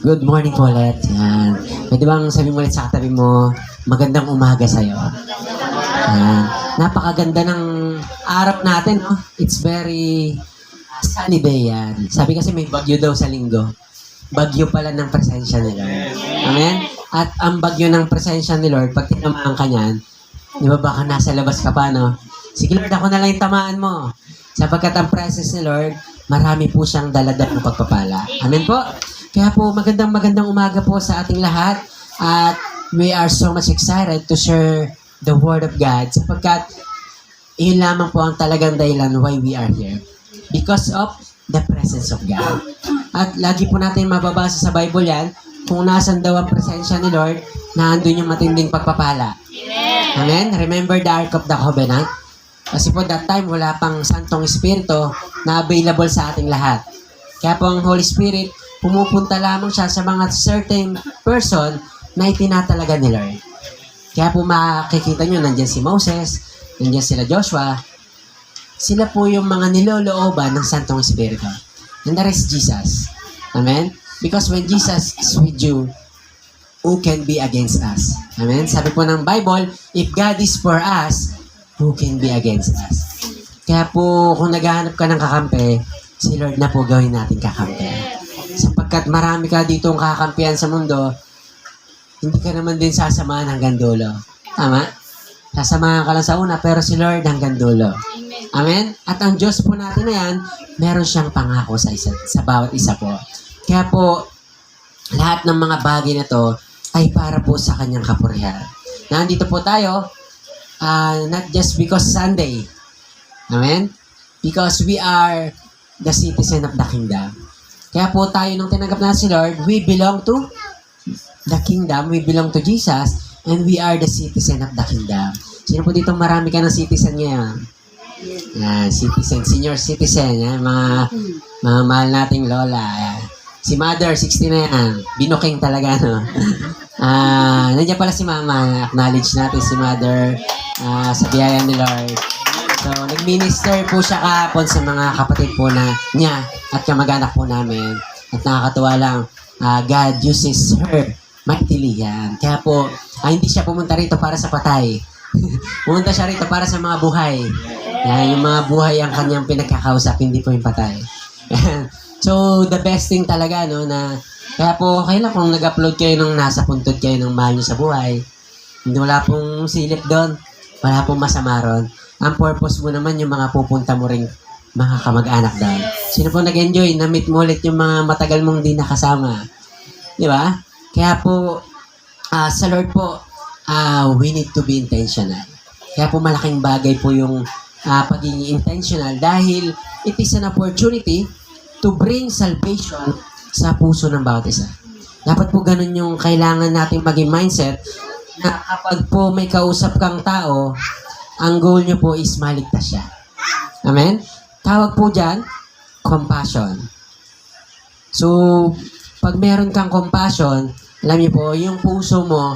Good morning po ulit. Yan. Pwede bang sabihin mo ulit sa katabi mo, magandang umaga sa'yo. Yan. Napakaganda ng araw natin. No? It's very sunny day yan. Sabi kasi may bagyo daw sa linggo. Bagyo pala ng presensya ni Lord. Amen? At ang bagyo ng presensya ni Lord, pag tinamaan ka niyan, di ba baka nasa labas ka pa, no? Sige Lord, ako na lang yung tamaan mo. Sapagkat ang presence ni Lord, marami po siyang daladalang pagpapala. Amen po? Kaya po, magandang umaga po sa ating lahat. At we are so much excited to share the Word of God. Sapagkat, yun lamang po ang talagang dahilan why we are here. Because of the presence of God. At lagi po natin mababasa sa Bible yan, kung nasan daw ang presensya ni Lord, naandun yung matinding pagpapala. Amen? Remember the Ark of the Covenant? Kasi po that time, wala pang Santong Espiritu na available sa ating lahat. Kaya po ang Holy Spirit, pumupunta lamang siya sa mga certain person na itinatalaga ni Lord. Kaya po makikita nyo, nandyan si Moses, nandyan sila Joshua, sila po yung mga nilolooban ng Santong Espiritu. And that is Jesus. Amen? Because when Jesus is with you, who can be against us? Amen? Sabi po ng Bible, if God is for us, who can be against us? Kaya po, kung naghahanap ka ng kakampi, si Lord na po gawin natin kakampi. Sapagkat marami ka ditong kakampihan sa mundo, hindi ka naman din sasamahan hanggang dulo. Tama? Sasamahan ka lang sa una, pero si Lord hanggang dulo. Amen? At ang Diyos po natin na yan, meron siyang pangako sa bawat isa po. Kaya po, lahat ng mga bagay na to ay para po sa kanyang kapurihan. Nandito po tayo, not just because Sunday. Amen? Because we are the citizen of the kingdom. Kaya po tayo nung tinanggap na si Lord, we belong to the kingdom, we belong to Jesus, and we are the citizen of the kingdom. Sino po dito marami ka ng citizen ngayon? Yan, citizen, senior citizen, yan, mga mahal nating lola. Yan. Si Mother, 60 na yan. Binuking talaga, no? Nandiyan pala si Mama. Acknowledge natin si Mother sa biyaya ni Lord. So, nag-minister po siya kahapon sa mga kapatid po na niya at kamag-anak po namin. At nakakatuwa lang, God uses her mightily yan. Kaya po, hindi siya pumunta rito para sa patay. Pumunta siya rito para sa mga buhay. Yan, yung mga buhay ang kanyang pinagkakausap, hindi po yung patay. So, the best thing talaga, no, na kaya po, kailan kung nag-upload kayo nung nasa puntod kayo ng mahal nyo sa buhay, hindi wala pong silip doon, wala pong masama ron. Ang purpose mo naman yung mga pupunta mo ring mga kamag-anak doon. Sino po nag-enjoy? Na-meet mo ulit yung mga matagal mong di nakasama. Di ba? Kaya po, sa Lord po, we need to be intentional. Kaya po malaking bagay po yung pagiging intentional dahil it is an opportunity to bring salvation sa puso ng bawat isa. Dapat po ganun yung kailangan nating maging mindset na kapag po may kausap kang tao, ang goal nyo po is maligtas siya. Amen? Tawag po dyan, compassion. So, pag meron kang compassion, alam niyo po, yung puso mo,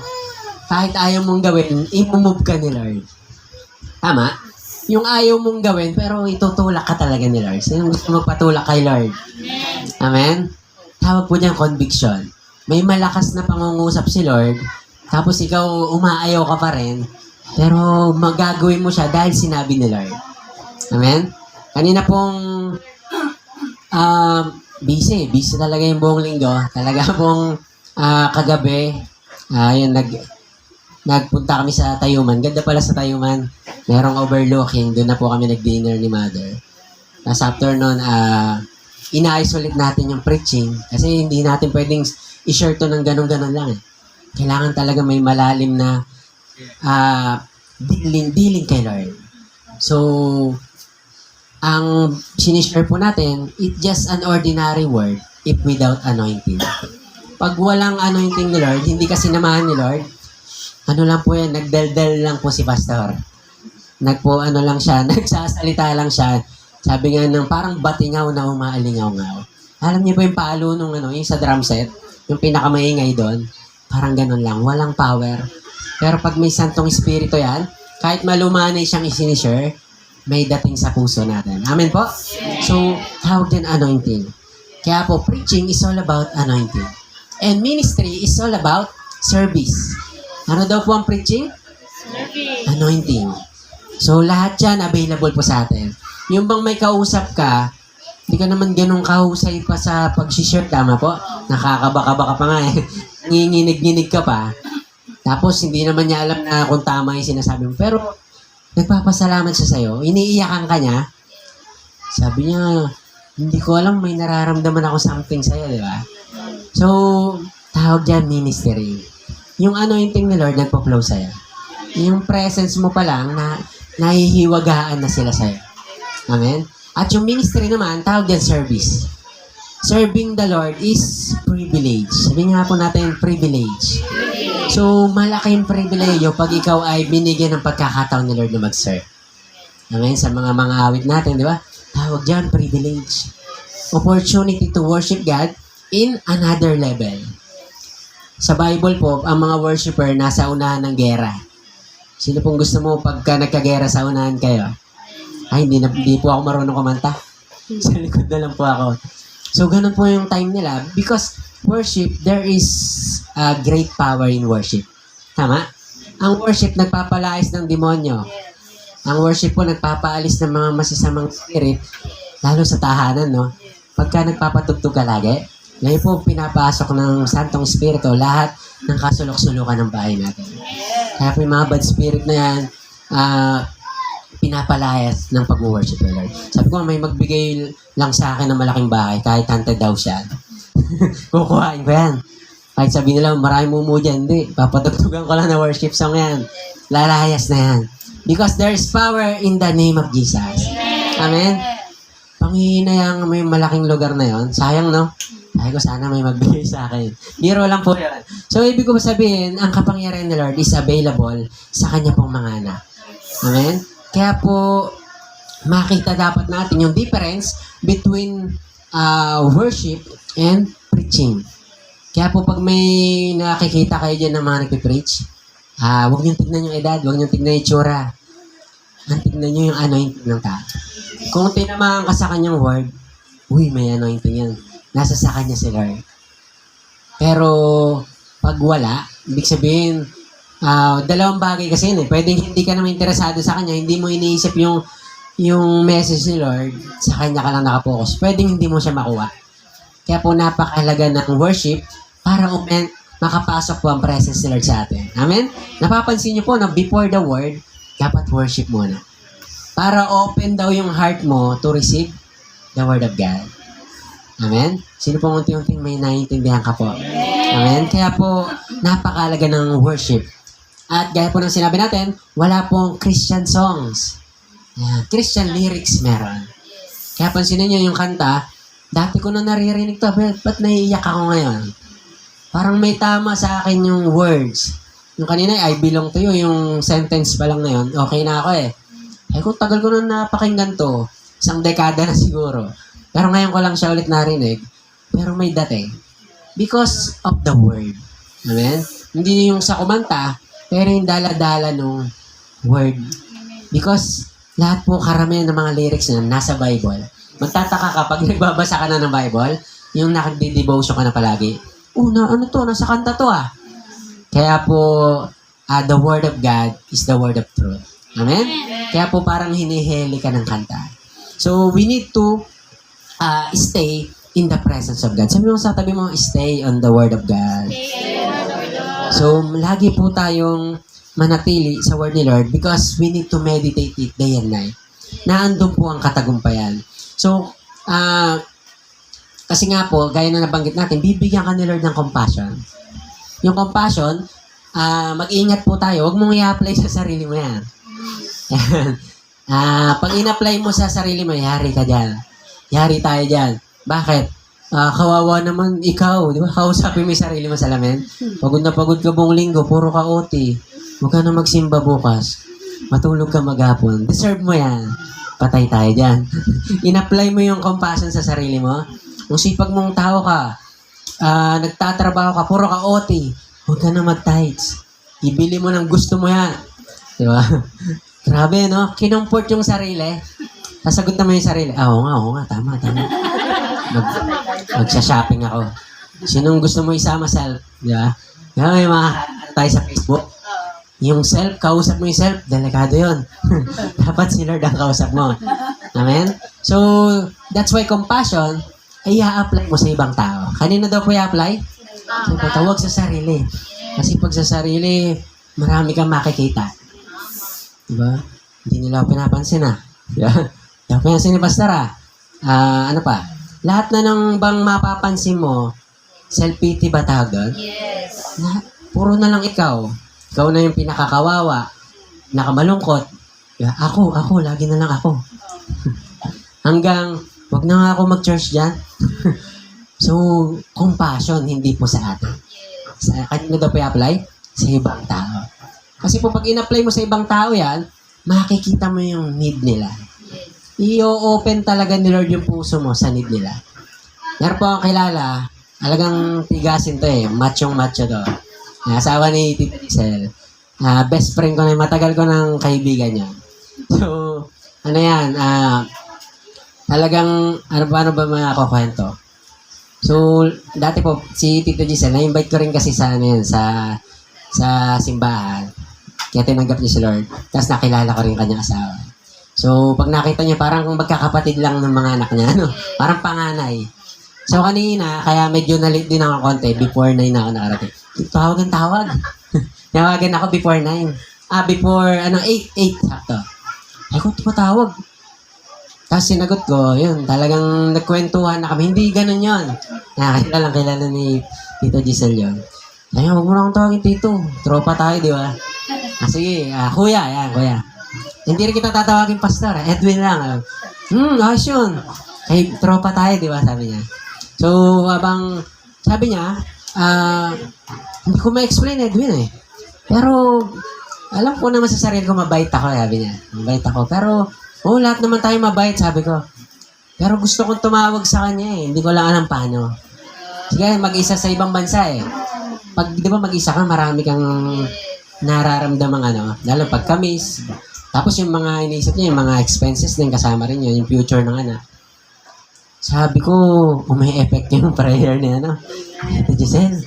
kahit ayaw mong gawin, imumove ka ni Lord. Tama? Yung ayaw mong gawin, pero itutulak ka talaga ni Lord. Sino gusto magpatulak kay Lord? Amen? Tawag po dyan conviction. May malakas na pangungusap si Lord, tapos ikaw umaayaw ka pa rin, pero magagawin mo siya dahil sinabi ni Lord. Amen? Kanina pong busy talaga yung buong linggo. Talaga pong kagabi, nagpunta kami sa Tayuman. Ganda pala sa Tayuman. Merong overlooking. Doon na po kami nag-dinner ni Mother. Tapos after nun, ina-isolate natin yung preaching. Kasi hindi natin pwedeng i-share to ng ganun-ganun lang. Kailangan talaga may malalim na dealing kay Lord. So, ang sinishare po natin, it's just an ordinary word if without anointing. Pag walang anointing ni Lord, hindi ka sinamahan ni Lord, ano lang po yan, nagdaldal lang po si pastor. Nagsasalita lang siya. Sabi nga ng parang batingaw na umaalingaw-ngaw. Alam niyo po yung paalo nung yung sa drum set, yung pinakamaingay doon, parang ganun lang, walang power. Pero pag may Santong Espiritu yan, kahit malumanay siyang isinishare, may dating sa puso natin. Amen po? So, tawag din anointing. Kaya po, preaching is all about anointing. And ministry is all about service. Ano daw po ang preaching? Anointing. So, lahat yan available po sa atin. Yung bang may kausap ka, hindi ka naman ganun kahusay pa sa pag-share, tama po? Nakakabaka-baka pa nga eh. Nginginig-nginig ka pa. Tapos, hindi naman niya alam na kung tama yung sinasabi mo. Pero, nagpapasalamat siya sa'yo. Iniiyakan ka niya. Sabi niya, hindi ko alam, may nararamdaman ako something sa'yo, di ba? So, tawag dyan ministry. Yung anointing ni Lord nagpo-flow sa'yo. Yung presence mo pa lang, nahihiwagaan na sila sa'yo. Amen? At yung ministry naman, tawag dyan service. Serving the Lord is privilege. Sabihin nga po natin, privilege. So, malaking pribileyo pag ikaw ay binigyan ng pagkakataon ni Lord na mag-serve. Amen? Sa mga awit natin, di ba? Tawag dyan, privilege. Opportunity to worship God in another level. Sa Bible po, ang mga worshiper nasa unahan ng gera. Sino pong gusto mo pagka nagkagera sa unahan kayo? Ay, hindi po ako marunong kumanta. Sa likod na lang po ako. So, ganun po yung time nila. Because worship, there is a great power in worship. Tama? Ang worship, nagpapalayas ng demonyo. Ang worship po, nagpapaalis ng mga masasamang spirit, lalo sa tahanan, no? Pagka nagpapatugtog ka lagi, ngayon po, pinapasok ng Santong Espiritu lahat ng kasulok-sulukan ng bahay natin. Kaya po yung mga bad spirit na yan, pinapalayas ng pag-worship ng Lord. Sabi ko, may magbigay lang sa akin ng malaking bahay, kahit haunted daw siya. Kukuhain ko yan. Kahit sabihin nila, maraming mumu dyan, hindi. Papatugtugan ko lang na worship song yan. Lalayas na yan. Because there's power in the name of Jesus. Amen? Panghihinayang may malaking lugar na yon. Sayang, no? Sabi ko, sana may magbigay sa akin. Biro lang po yan. So, ibig ko sabihin, ang kapangyarihan ni Lord is available sa kanya pong mga anak. Amen? Kaya po, makita dapat natin yung difference between worship and preaching. Kaya po, pag may nakikita kayo dyan ng mga nagpipreach, huwag niyong tignan yung edad, huwag niyong tignan yung itsura. Ang tignan niyo yung anointing ng tao. Kung tinamaan ka sa kanyang word, uy, may anointing yan. Nasa sa kanya si Lord. Pero, pag wala, ibig sabihin, dalawang bagay kasi yun eh. Pwedeng hindi ka naman interesado sa kanya, hindi mo iniisip yung message ni Lord, sa kanya ka lang nakapokus. Pwedeng hindi mo siya makuha. Kaya po napakahalaga ng worship para makapasok po ang presence ni Lord sa atin. Amen? Napapansin niyo po na before the word, dapat worship muna. Para open daw yung heart mo to receive the word of God. Amen? Sino pong unti-unting may naiintindihan ka po? Amen? Kaya po, napakahalaga ng worship. At gaya po ng sinabi natin, wala pong Christian songs. Yan. Christian lyrics meron. Kaya pansinin niyo yung kanta, dati ko na naririnig to, ba't naiiyak ako ngayon? Parang may tama sa akin yung words. Yung kanina, I belong to you, yung sentence pa lang na yun, okay na ako eh. Ay kung tagal ko na napakinggan to, isang dekada na siguro. Pero ngayon ko lang siya ulit narinig, pero may dating. Because of the word. Amen? Hindi yung sa kumanta, pero yung dala-dala nung word. Because lahat po karamihan ng mga lyrics na nasa Bible. Magtataka ka pag nagbabasa ka na ng Bible, yung nakagdi-devotion ka na palagi. Ano to? Nasa kanta to ah. Kaya po, the word of God is the word of truth. Amen? Kaya po parang hinihili ka ng kanta. So, we need to stay in the presence of God. Sabi mo sa tabi mo, stay on the word of God. So, lagi po tayong manatili sa word ni Lord because we need to meditate it day and night. Naandun po ang katagumpayan. So, kasi nga po, gaya na nabanggit natin, bibigyan ka ni Lord ng compassion. Yung compassion, mag-ingat po tayo. Huwag mong i-apply sa sarili mo yan. Pag in-apply mo sa sarili mo, yari ka dyan. Yari tayo dyan. Bakit? Kawawa naman ikaw. Di ba? Kausapin mo yung sarili mo sa lamin. Pagod na pagod ka buong linggo, puro ka OT. Huwag ka na magsimba bukas. Matulog ka maghapon. Deserve mo yan. Patay tayo dyan. In-apply mo yung compassion sa sarili mo. Kung sipag mong tao ka, nagtatrabaho ka, puro ka OT, huwag ka na mag-tights. Ibili mo ng gusto mo yan. Di ba? Grabe, no? Kinumport yung sarili. Sasagot naman yung sarili. Oo nga, tama. Magsha-shopping ako. Sinong gusto mo isama self? Di ba? Kaya may mga tayo sa Facebook. Yung self, kausap mo yung self, delikado yun. Dapat si Lord ang kausap mo. Amen? So, that's why compassion ay i-apply mo sa ibang tao. Kanina daw po i-apply? So, patawag sa sarili. Kasi pag sa sarili, marami kang makikita. Diba? Hindi nila ako pinapansin Diba? Yung pinansin ni Pastor ano pa? Lahat na ng bang mapapansin mo, self-pity ba tawag doon? Yes. Puro na lang ikaw. Ikaw na yung pinakakawawa, nakamalungkot. Ako, lagi na lang ako. Hanggang, wag na nga ako mag-church dyan. So, compassion, hindi po sa atin. Kanino daw po i-apply? Sa ibang tao. Kasi po pag in-apply mo sa ibang tao yan, makikita mo yung need nila. I-open talaga ni Lord yung puso mo sa need nila. Meron po akong kilala, talagang tigasin to machong-macho to. Asawa ni Tita Giselle. Best friend ko na, matagal ko ng kaibigan niya. So, ano yan, talagang, ano ba mga kukwento? So, dati po, si Tita Giselle, na-invite ko rin kasi sa simbahan. Kaya tinanggap niya si Lord. Tapos nakilala ko rin kanyang asawa. So, pag nakita niya, parang magkakapatid lang ng mga anak niya. Parang panganay. So, kanina, kaya medyo nalit din ako konti. Before 9 na ako nakarating. Tawag. Tawagan ako before 9. Before, 8 sakto. Ay, kung tawag. Tapos sinagot ko, yun, talagang nagkwentuhan na kami. Hindi ganun yun. Kilala ni Tito Giselle yun. Ay, huwag mo na akong tawagin, Tito. Tropa tayo, di ba? Sige, kuya. Hindi rin kita tatawagin pastor. Edwin lang. Ayos yun. Ay, tropa tayo, di ba? Sabi niya. So, sabi niya, hindi ko ma-explain Edwin Pero, alam ko naman sa sarili ko, mabait ako, sabi niya. Mabait ako. Pero, lahat naman tayo mabait, sabi ko. Pero gusto kong tumawag sa kanya Hindi ko lang alam paano. Sige, mag-isa sa ibang bansa Pag, di ba, mag-isa ka, marami kang nararamdamang lalo pag kamis. Tapos yung mga iniisip niya, yung mga expenses din kasama rin yun, yung future ng anak. Sabi ko, may effect yung prayer niya, Ate Giselle,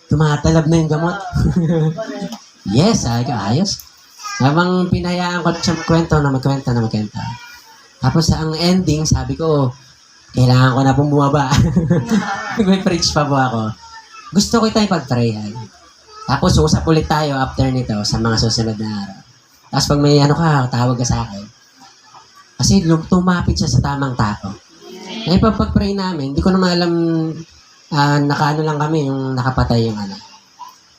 tumatalab na yung gamot. Yes, ayos. Habang pinayaan ko siya magkwento. Tapos ang ending, sabi ko, kailangan ko na pong bumaba. May preach pa po ako. Gusto ko itong ipag-prayan. Tapos usap ulit tayo after nito sa mga susunod na araw. Tapos pag may tawag ka sa akin. Kasi tumapit siya sa tamang tao. Ngayon pag-pray namin, hindi ko naman alam, nakaano lang kami, yung nakapatay yung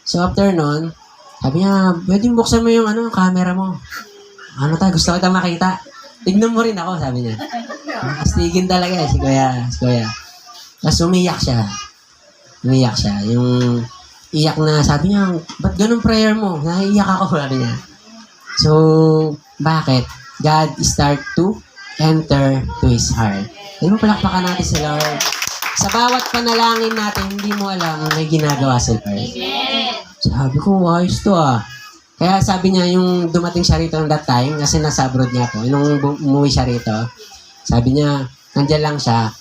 So after nun, sabi niya, pwedeng buksan mo yung camera mo. Gusto kita makita. Tignan mo rin ako, sabi niya. Astigin talaga si Kuya. Tapos umiyak siya. Yung iyak na, sabi niya, ba't ganun prayer mo? Naiiyak ako, sabi niya. So, bakit? God start to enter to His heart. Hindi mo palakpakan natin si Lord. Sa bawat panalangin natin, hindi mo alam may ginagawa si Lord. Sabi ko, ayos to Kaya sabi niya, yung dumating siya rito that time, kasi nasa abroad niya po, nung umuwi siya rito, sabi niya, nandiyan lang siya,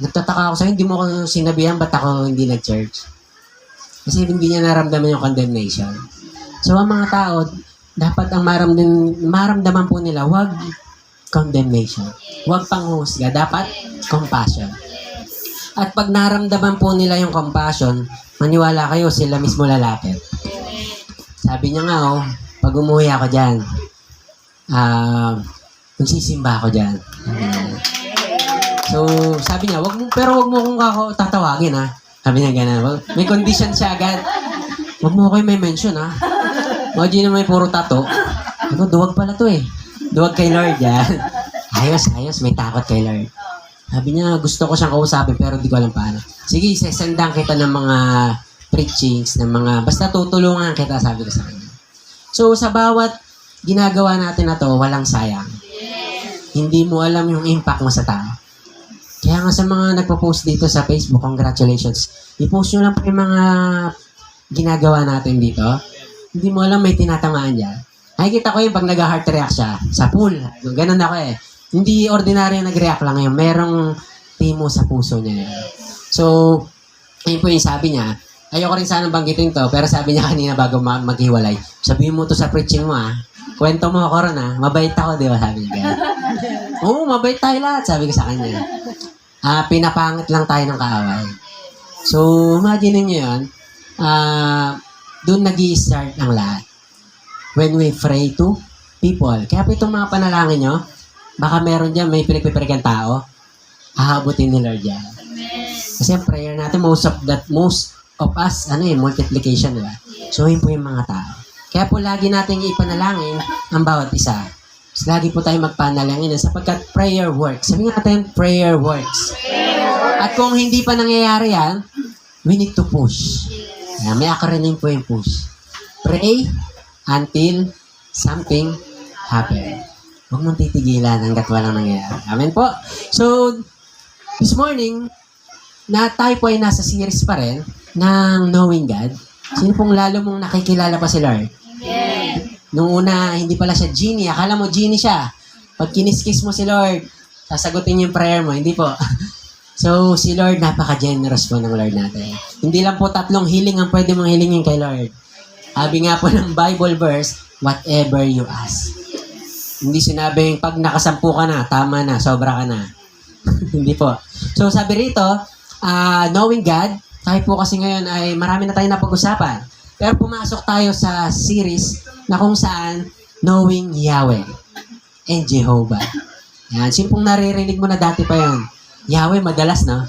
nagtataka ako sa'yo, hindi mo ako sinabihan, ba't ako hindi nag-church? Kasi hindi niya naramdaman yung condemnation. So, ang mga tao, dapat ang maramdaman po nila, wag condemnation. Wag panghusga. Dapat compassion. At pag naramdaman po nila yung compassion, maniwala kayo, sila mismo lalapit. Sabi niya nga, pag umuwi ako dyan, magsisimba ako dyan. So, sabi niya, wag mo kong ako tatawagin, Sabi niya gano'n. May condition siya agad. Wag mo kayo may mention, Imagine na may puro tato. Ako, duwag pala to Duwag kay Lord, yan. Ayos, may takot kay Lord. Sabi niya, gusto ko siyang kausapin, pero di ko alam paano. Sige, sesendang kita ng mga preachings, basta tutulungan kita, sabi ko sa kanya. So, sa bawat ginagawa natin na to, walang sayang. Hindi mo alam yung impact mo sa tao. Kaya nga sa mga nagpo-post dito sa Facebook, congratulations. I-post nyo lang po yung mga ginagawa natin dito. Hindi mo alam may tinatamaan dyan. Nakikita ko yung pag nag-heart react siya sa pool. Ganun ako Hindi ordinaryo nag-react lang yun. Merong timo sa puso niya. So, Ayun po yung sabi niya. Ayoko rin sanang banggitin to, pero sabi niya kanina bago maghiwalay, sabihin mo to sa preaching mo kwento mo ako ron mabait ako, di ba, sabi niya. Oo, mabait tayo lahat, sabi ko sa kanya. Pinapangit lang tayo ng kaaway. So, imagine niyo yun, doon nag-i-start ang lahat. When we pray to people. Kaya po itong mga panalangin nyo, baka meron dyan, may pinagpipirikan tao, hahabutin ni Lord yan. Kasi ang prayer natin, most of us, multiplication, di ba? So, yun po yung mga tao. Kaya po lagi natin ipanalangin ang bawat isa. So, lagi po tayo magpanalangin sapagkat prayer works. Sabi nga natin, prayer works. At kung hindi pa nangyayari yan, we need to push. May acronym po yung push. Pray until something happen. Huwag mong titigilan hanggat walang nangyayari. Amen po. So, this morning, tayo po ay nasa series pa rin ng Knowing God. Sino pong lalo mong nakikilala pa si Lord? Nung una, hindi pala siya genie. Akala mo genie siya. Pag kiniskis mo si Lord, sasagutin yung prayer mo. Hindi po. So, si Lord, napaka-generous po ng Lord natin. Hindi lang po 3 healing ang pwede mong hilingin kay Lord. Sabi nga po ng Bible verse, whatever you ask. Hindi sinabing pag nakasampu ka na, tama na, sobra ka na. Hindi po. So, sabi rito, knowing God, tayo po kasi ngayon ay marami na tayong napag-usapan. Pero pumasok tayo sa series na kung saan knowing Yahweh and Jehovah. Yan. Sino pong naririnig mo na dati pa yan? Yahweh, madalas, no?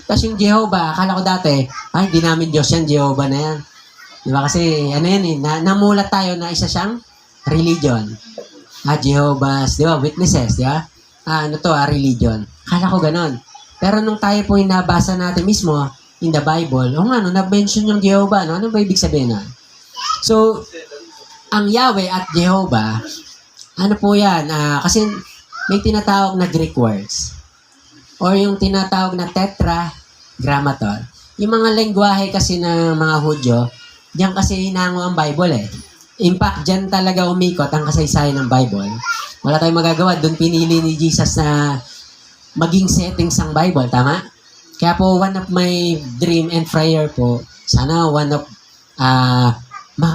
Tapos yung Jehovah, akala ko dati, hindi namin Diyos yan, Jehovah na yan. Di ba? Kasi, namulat tayo na isa siyang religion. Jehovah's, di ba? Witnesses, di ba? Religion. Akala ko ganon. Pero nung tayo po yung nabasa natin mismo, in the Bible, na-mention yung Jehovah, ano ba ibig sabihin na? So, ang Yahweh at Jehovah, ano po yan? Kasi may tinatawag na Greek words. Or yung tinatawag na tetragrammaton. Yung mga lengguwahe kasi ng mga Hudyo, diyan kasi hinango ang Bible In fact, diyan talaga umikot ang kasaysayan ng Bible. Wala tayong magagawa. Doon pinili ni Jesus na maging settings ang Bible. Tama? Kaya po, one of my dream and prayer po, sana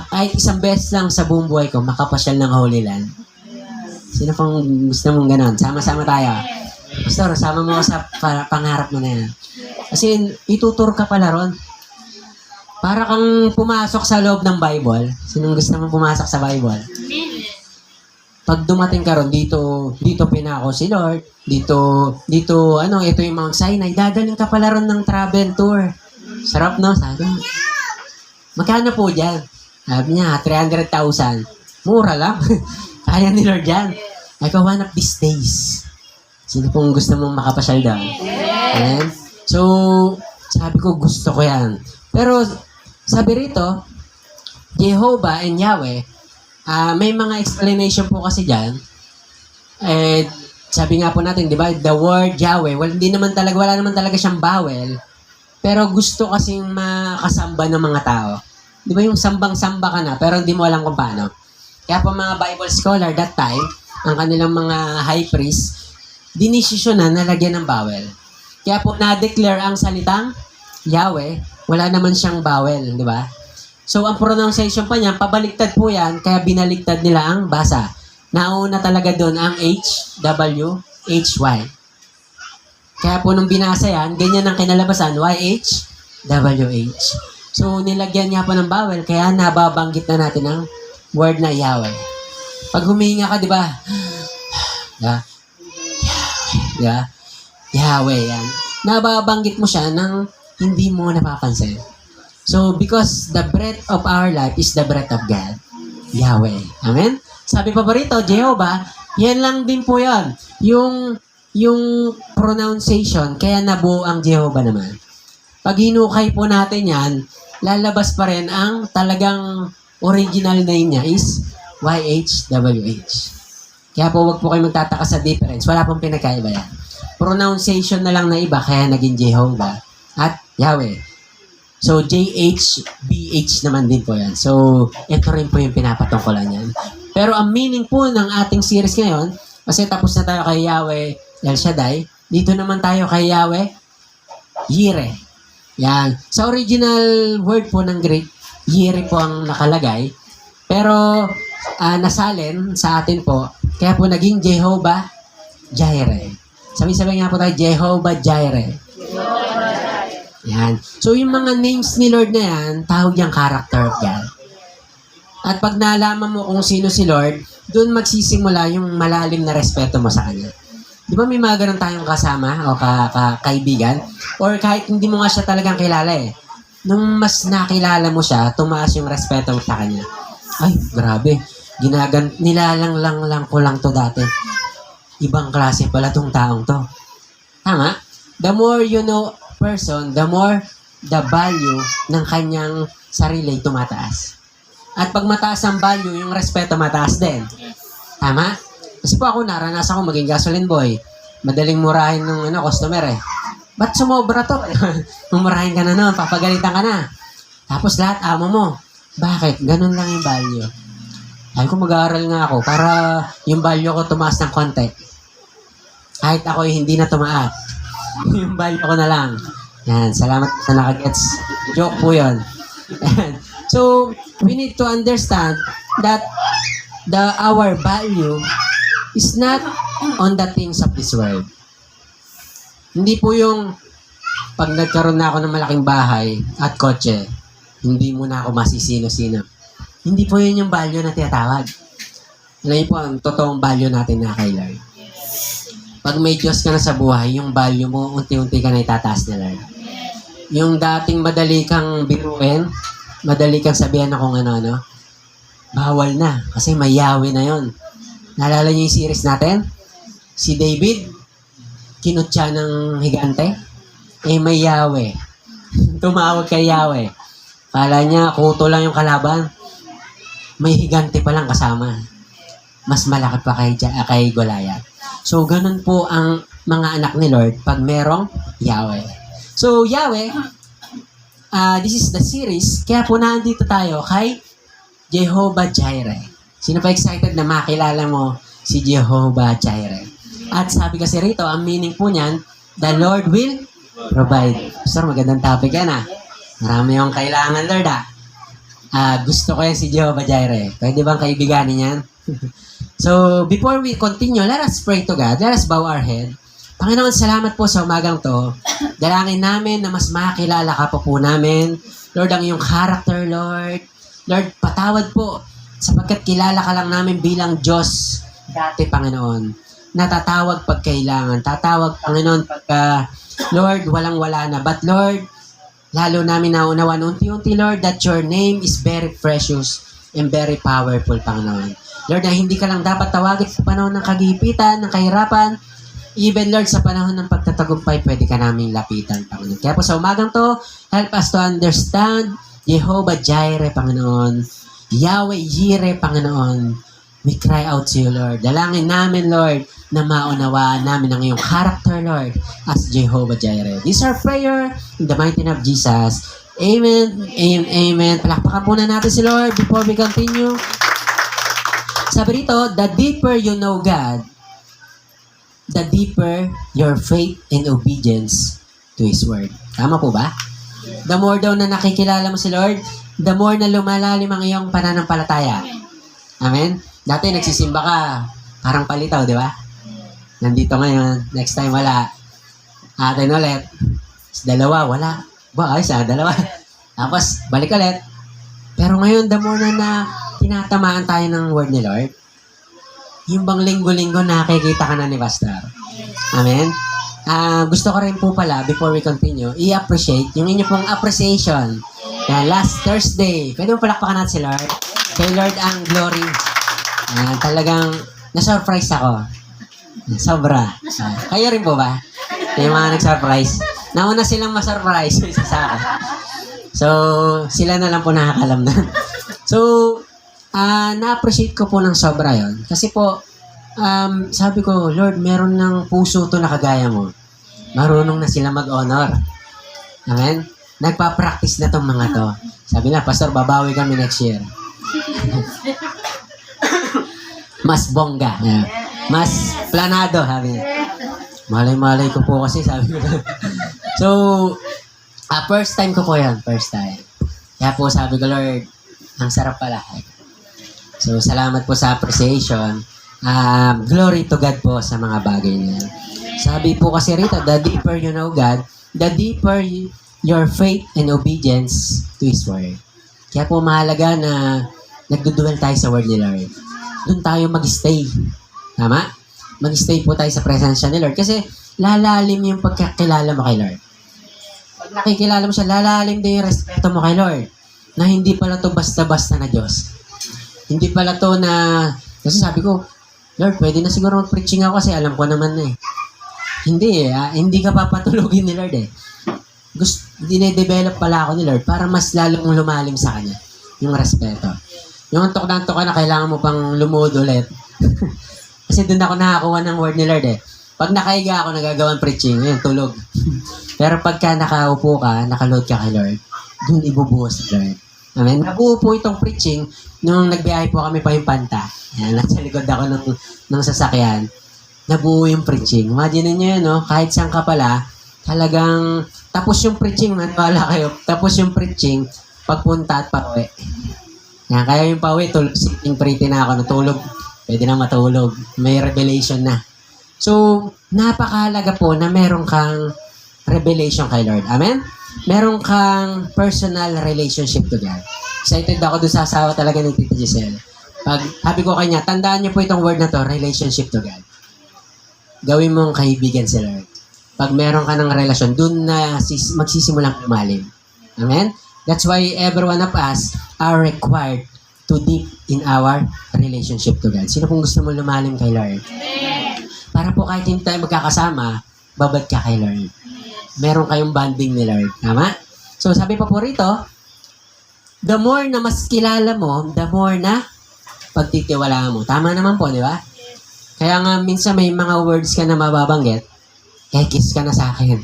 kahit isang beses lang sa buong buhay ko, makapasyal ng Holy Land. Sino pang gusto mong ganon? Sama-sama tayo. Pastor, sama mo sa pangarap mo na yan. Kasi ituturo ka pala ron. Para kang pumasok sa loob ng Bible. Sinong gusto mong pumasok sa Bible? Pag dumating ka ron, dito pinako si Lord. Dito, ito yung Mount Sinai. Dadaling ka pala ron ng travel tour. Sarap, no? Sabi, magkano po dyan? Sabi niya, 300,000. Mura lang. Kaya ni Lord yan. Like one of these days. Sino pong gusto mong makapasyal doon? Amen? So, sabi ko, gusto ko yan. Pero, sabi rito, Jehovah and Yahweh, may mga explanation po kasi dyan. Sabi nga po natin, di ba, the word Yahweh, wala naman talaga siyang bawel, pero gusto kasing makasamba ng mga tao. Di ba yung sambang-samba ka na, pero hindi mo alam kung paano. Kaya po mga Bible scholar that time, ang kanilang mga high priest, dinisisyonan na lagyan ng bawel. Kaya po na-declare ang salitang Yahweh, wala naman siyang bawel, di ba? So, ang pronunciation pa niya, pabaliktad po yan, kaya binaliktad nila ang basa. Nauna talaga doon ang HWHY. Kaya po nung binasa yan, ganyan ang kinalabasan, YHWH. So, nilagyan niya po ng bawel, kaya nababanggit na natin ang word na Yahweh. Pag humihinga ka, di ba? Yahweh, yan. Nababanggit mo siya nang hindi mo napapansin. So, because the breath of our life is the breath of God. Yahweh. Amen? Sabi pa rito, Jehovah, yan lang din po yan. Yung pronunciation, kaya nabuo ang Jehovah naman. Pag hinukay po natin yan, lalabas pa rin ang talagang original name niya is YHWH. Kaya po, wag po kayo magtataka sa difference. Wala pong pinakaiba yan. Pronunciation na lang na iba, kaya naging Jehovah at Yahweh. So, JHBH naman din po yan. So, ito rin po yung pinapatungkulan yan. Pero ang meaning po ng ating series ngayon, kasi tapos na tayo kay Yahweh El Shaddai, dito naman tayo kay Yahweh Yireh. Yan. Sa original word po ng Greek, Yire po ang nakalagay. Pero nasalin sa atin po, kaya po naging Jehovah Jireh. Sabi-sabi nga po tayo, Jehovah Jireh. Yan. So yung mga names ni Lord na yan, tawag yung character of God. At pag nalaman mo kung sino si Lord, doon magsisimula yung malalim na respeto mo sa Kanya. Di ba may mga ganun tayong kasama o kaibigan? Or kahit hindi mo nga siya talagang kilala eh. Nung mas nakilala mo siya, tumaas yung respeto mo sa Kanya. Ay, grabe. Nilalang lang ko lang to dati. Ibang klase pala tong taong to. Tama? The more you know a person, the more the value ng kanyang sarili tumataas. At pag mataas ang value, yung respeto mataas din. Tama? Kasi po ako, naranasan ko maging gasoline boy. Madaling murahin ng customer eh. Ba't sumobra to? Mumurahin ka na noon, papagalitan ka na. Tapos lahat amo mo. Bakit? Ganun lang yung value. Ay ko mag-aaral nga ako para yung value ko tumaas ng konti. Kahit ako hindi na tumaas. Yung value ko na lang. Yan, salamat sa nakagets. Joke po yun. So, we need to understand that our value is not on the things of this world. Hindi po yung pag nagkaroon na ako ng malaking bahay at kotse, hindi mo na ako masisino-sino. Hindi po yun yung value na tinatawag. Alam po ang totoong value natin na kay Lord. Pag may Diyos ka na sa buhay, yung value mo, unti-unti ka na itataas ni Lord. Yung dating madali kang biruin, madali kang sabihan na kung ano-ano, bawal na. Kasi may Yahweh na yon. Naalala niyo yung series natin? Si David, kinutya ng higante, may Yahweh. Tumawag kay Yahweh. Kala niya, kuto lang yung kalaban. May higante pa lang kasama. Mas malaki pa kay Goliath. So, ganun po ang mga anak ni Lord pag merong Yahweh. So, Yahweh, this is the series. Kaya po nandito tayo kay Jehovah Jireh. Sino pa excited na makilala mo si Jehovah Jireh? At sabi kasi rito, ang meaning po niyan, the Lord will provide. Sir, magandang topic yan Marami yung kailangan, Lord gusto ko yan si Jehovah Jireh. Pwede bang kaibiganin yan? So, before we continue, let us pray to God. Let us bow our head. Panginoon, salamat po sa umagang to. Dalangin namin na mas makilala ka po namin. Lord, ang iyong character, Lord. Lord, patawad po sapagkat kilala ka lang namin bilang Diyos dati, Panginoon. Natatawag pag kailangan. Tatawag, Panginoon, pagka, Lord, walang-wala na. But, Lord, lalo namin naunawan unti-unti, Lord, that your name is very precious and very powerful, Panginoon. Lord, na hindi ka lang dapat tawagin sa panahon ng kagipitan, ng kahirapan. Even, Lord, sa panahon ng pagtatagumpay, pwede ka naming lapitan, Panginoon. Kaya po sa umagang to, help us to understand Jehovah Jireh, Panginoon. Yahweh Jireh, Panginoon. We cry out to you, Lord. Dalangin namin, Lord, na maunawaan namin ang iyong character, Lord, as Jehovah Jireh. This is our prayer in the mighty name of Jesus. Amen. Amen. Amen. Palakpakan po na natin si Lord before we continue. Sabi rito, the deeper you know God, the deeper your faith and obedience to His Word. Tama po ba? The more daw na nakikilala mo si Lord, the more na lumalalim ang iyong pananampalataya. Amen? Dati nagsisimba ka, parang palitaw, di ba? Nandito ngayon, next time wala. Atin ulit. Dalawa, wala. Ba, ayos dalawa. Tapos, balik ulit. Pero ngayon, the more na tinatamaan tayo ng word ni Lord, yung bang linggo-linggo nakikita ka na ni Pastor. Amen? Gusto ko rin po pala, before we continue, i-appreciate yung inyo pong appreciation. Last Thursday, pwede mo palakpakan natin si Lord. Kay Lord ang glory. Talagang na-surprise ako. Sobra. Kayo rin po ba? Yung mga nag-surprise. Nauna silang ma-surprise sa akin. So, sila na lang po nakakalam na. So, na-appreciate ko po ng sobra yon. Kasi po, sabi ko, Lord, meron ng puso to na kagaya mo. Marunong na sila mag-honor. Amen? Nagpa-practice na tong mga to. Sabi na, Pastor, babawi kami next year. Mas bongga. Mas planado, sabi niya. Malay-malay ko po kasi, sabi ko. So, First time ko po yan. First time. Kaya po sabi ko, Lord, ang sarap pala. So, salamat po sa appreciation. Glory to God po sa mga bagay na yan. Sabi po kasi rito, the deeper you know God, the deeper your faith and obedience to His Word. Kaya po mahalaga na nagduduel tayo sa Word ni Lord. Doon tayo mag-stay. Tama? Mag-stay po tayo sa presensya ni Lord. Kasi lalalim yung pagkakilala mo kay Lord. Pag nakikilala mo siya, lalalim din yung respeto mo kay Lord. Na hindi pala to basta-basta na Diyos. Hindi pala to na, kasi sabi ko, Lord, pwede na siguro mag-preaching ako kasi alam ko naman na eh. Hindi hindi ka papatulogin ni Lord eh. Dine-develop pala ako ni Lord para mas lalong lumalim sa Kanya. Yung respeto. Yung antok na antok ka na kailangan mo pang lumuhod ulit. Kasi doon ako nakakuha ng word ni Lord eh. Pag nakahiga ako, nagagawang preaching, ayun, tulog. Pero pagka nakaupo ka, nakaload ka kay Lord, doon ibubuhos si Lord. Amen? Nabuo po itong preaching nung nagbiyahe po kami pa yung Panta. Yan, nasa likod ako ng sasakyan. Nabuo yung preaching. Imagine niyo yun, no? Kahit saan ka pala, talagang tapos yung preaching, maniwala kayo, tapos yung preaching, pagpunta at pauwi. Yan, kaya yung pauwi, sitting pretty na ako, natulog. Pwede na matulog. May revelation na. So, napakahalaga po na meron kang revelation kay Lord. Amen? Meron kang personal relationship to God. Excited ako doon sa asawa talaga ng Tita Giselle. Pag sabi ko kanya, tandaan niyo po itong word na to, relationship to God. Gawin mong kaibigan si Lord. Pag meron ka ng relasyon, doon na magsisimulang lumalim. Amen? That's why every one of us are required to deep in our relationship to God. Sino pong gusto mo lumalim kay Lord? Para po kahit hindi tayo magkakasama, babad ka kay Lord. Meron kayong bonding ni Lord. Tama? So sabi pa po rito, the more na mas kilala mo, the more na pagtitiwalaan mo. Tama naman po, di ba? Kaya nga minsan may mga words ka na mababanggit, kiss ka na sa akin.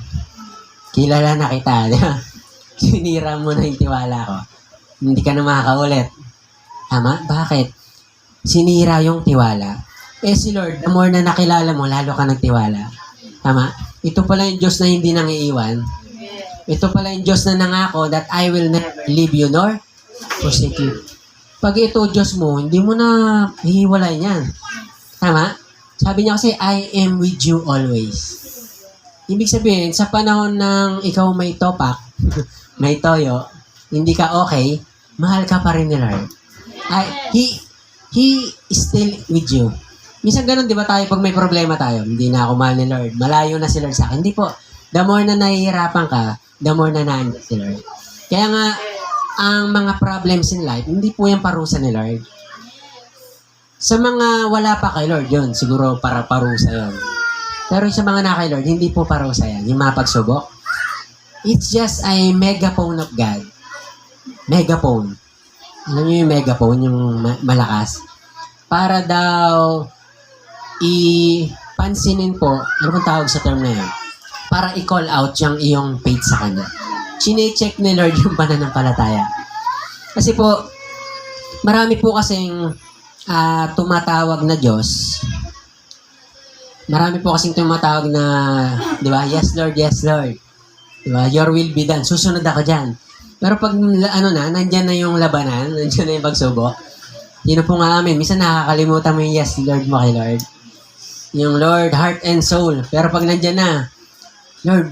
Kilala na kita, di ba? Sinira mo na yung tiwala ko. Hindi ka na makakaulit. Tama? Bakit? Sinira yung tiwala. Si Lord, the more na nakilala mo, lalo ka nagtiwala. Tama? Ito pala yung Diyos na hindi nang iiwan. Ito pala yung Diyos na nangako that I will never leave you nor forsake you. Pag ito Diyos mo, hindi mo na hihiwalay niyan. Tama? Sabi niya kasi, I am with you always. Ibig sabihin, sa panahon ng ikaw may topak, may toyo, hindi ka okay, mahal ka pa rin ni Lord. He is still with you. Minsan ganun, di ba tayo, pag may problema tayo, hindi na ako mahal ni Lord, malayo na si Lord sa akin. Hindi po. The more na nahihirapan ka, the more na naandan si Lord. Kaya nga, ang mga problems in life, hindi po yung parusa ni Lord. Sa mga wala pa kay Lord, yun, siguro para parusa yun. Pero sa mga na kay Lord, hindi po parusa yan. Yung mga pagsubok, it's just a megaphone of God. Megaphone. Alam niyo yung megaphone, yung malakas? Para daw ipansinin po, ano bang tawag sa term na yun? Para i-call out yung iyong faith sa Kanya. Chine-check ni Lord yung pananampalataya. Kasi po, marami po kasing tumatawag na Diyos. Marami po kasing tumatawag na, di ba? Yes, Lord, yes, Lord. Di ba? Your will be done. Susunod ako dyan. Pero pag, nandyan na yung labanan, nandyan na yung pagsubok, yun po nga amin. Minsan nakakalimutan mo yung yes, Lord mo kay Lord. Yung Lord, heart and soul. Pero pag nandyan na, Lord,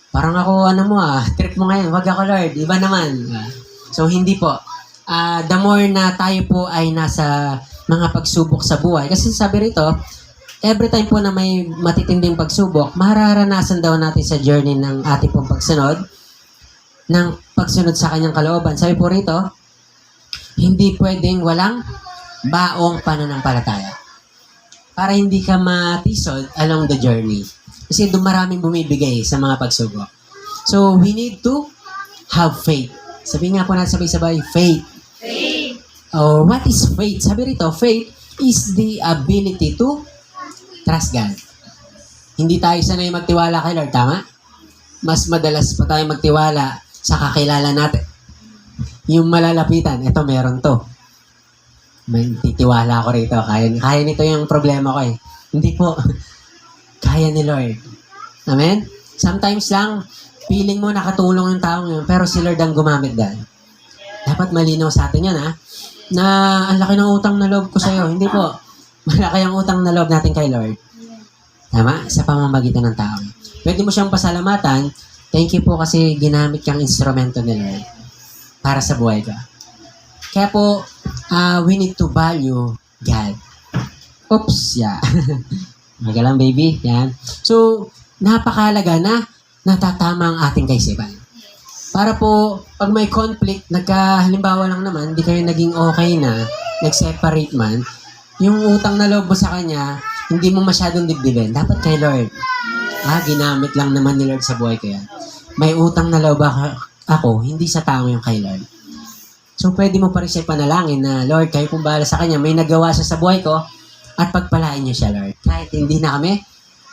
parang ako, trip mo ngayon. Wag ako, Lord. Iba naman. So, hindi po. The more na tayo po ay nasa mga pagsubok sa buhay. Kasi sabi rito, every time po na may matitinding pagsubok, mararanasan daw natin sa journey ng ating pong pagsunod, ng pagsunod sa kanyang kalooban. Sabi po rito, hindi pwedeng walang baong pananampalataya. Para hindi ka matisod along the journey. Kasi doon maraming bumibigay sa mga pagsubok. So, we need to have faith. Sabi nga po natin sabay-sabay, faith. Faith. Oh, what is faith? Sabi rito, faith is the ability to trust God. Hindi tayo sanay magtiwala kay Lord, tama? Mas madalas pa tayo magtiwala sa kakilala natin. Yung malalapitan, ito meron to. May titiwala ko rito. Kaya nito yung problema ko eh. Hindi po. Kaya ni Lord. Amen? Sometimes lang, Feeling mo nakatulong yung taong yun, pero si Lord ang gumamit dahil. Dapat malinaw sa atin yan, ha? Na ang laki ng utang na loob ko sa'yo. Hindi po. Malaki ang utang na loob natin kay Lord. Tama? Sa pamamagitan ng tao. Pwede mo siyang pasalamatan. Thank you po kasi ginamit kang instrumento ni Lord para sa buhay ko. Kaya po, we need to value God. Oops, yeah. Magalang baby. Yan. So, napakalaga na natatama ang ating kaisipan. Para po, pag may conflict, halimbawa lang naman, hindi kayo naging okay na, nag-separate man, yung utang na loob mo sa kanya, hindi mo masyadong dibdibin. Dapat kay Lord. Ginamit lang naman ni Lord sa buhay ko yan. May utang na loob ako, hindi sa tao yung kay Lord. So, pwede mo pa rin siya panalangin na, Lord, kayo pong bahala sa kanya, may nagawa siya sa buhay ko, at pagpalain niyo siya, Lord. Kahit hindi na kami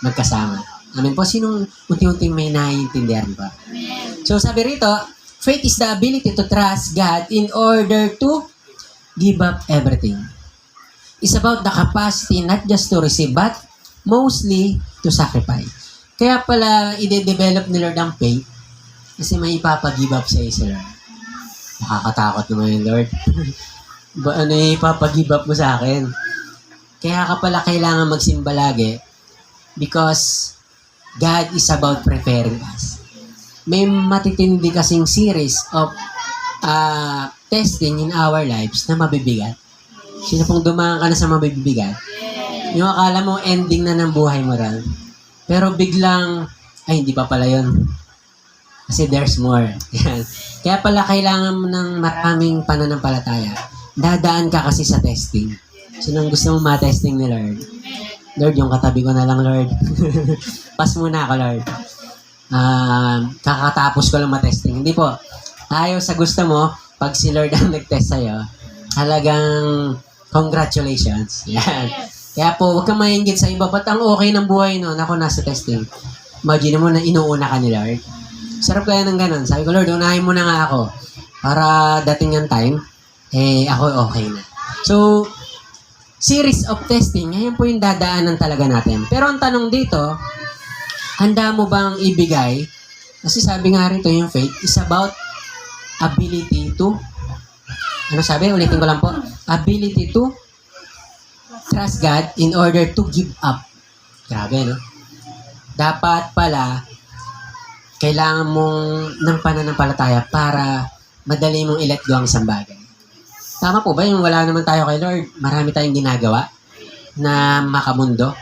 magkasama. Amen po. Sinong unti-unting may naiintindihan ba? So, sabi rito, faith is the ability to trust God in order to give up everything. It's about the capacity not just to receive, but mostly to sacrifice. Kaya pala, ide-develop ni Lord ang faith kasi may ipapag-give up sa isa, Lord. Nakakatakot naman yung Lord. Ano yung ipapag-give up mo sa akin? Kaya ka pala kailangan magsimba lagi because God is about preparing us. May matitindi kasing series of testing in our lives na mabibigat. Sino pong dumaan ka na sa mabibigat? Yung akala mo ending na ng buhay mo rin. Pero biglang, ay hindi pa pala yun. Kasi there's more. Yan. Kaya pala kailangan mo ng maraming pananampalataya. Dadaan ka kasi sa testing. Sino gusto mo ma-testing ni Lord? Lord, yung katabi ko na lang, Lord. Pas muna ako, Lord. Kakatapos ko lang matesting. Hindi po. Tayo sa gusto mo, pag si Lord ang nag-test sa'yo, halagang congratulations. Yan. Kaya po, huwag kang maingit sa iba. Ba't ang okay ng buhay nun? Ako nasa testing. Imagine mo na inuuna ka ni Lord. Sarap kaya ng ganun. Sabi ko, Lord, unahin mo na nga ako. Para dating yung time, ako okay na. So, series of testing, ngayon po yung dadaanan talaga natin. Pero ang tanong dito, handa mo bang ibigay? Kasi sabi nga rito, yung faith is about ability to, ano sabi? Ulitin ko lang po. Ability to trust God in order to give up. Grabe, no? Dapat pala, kailangan mong ng pananampalataya para madali mong i-let go ang isang bagay. Tama po ba yung wala naman tayo kay Lord? Marami tayong ginagawa na makamundo.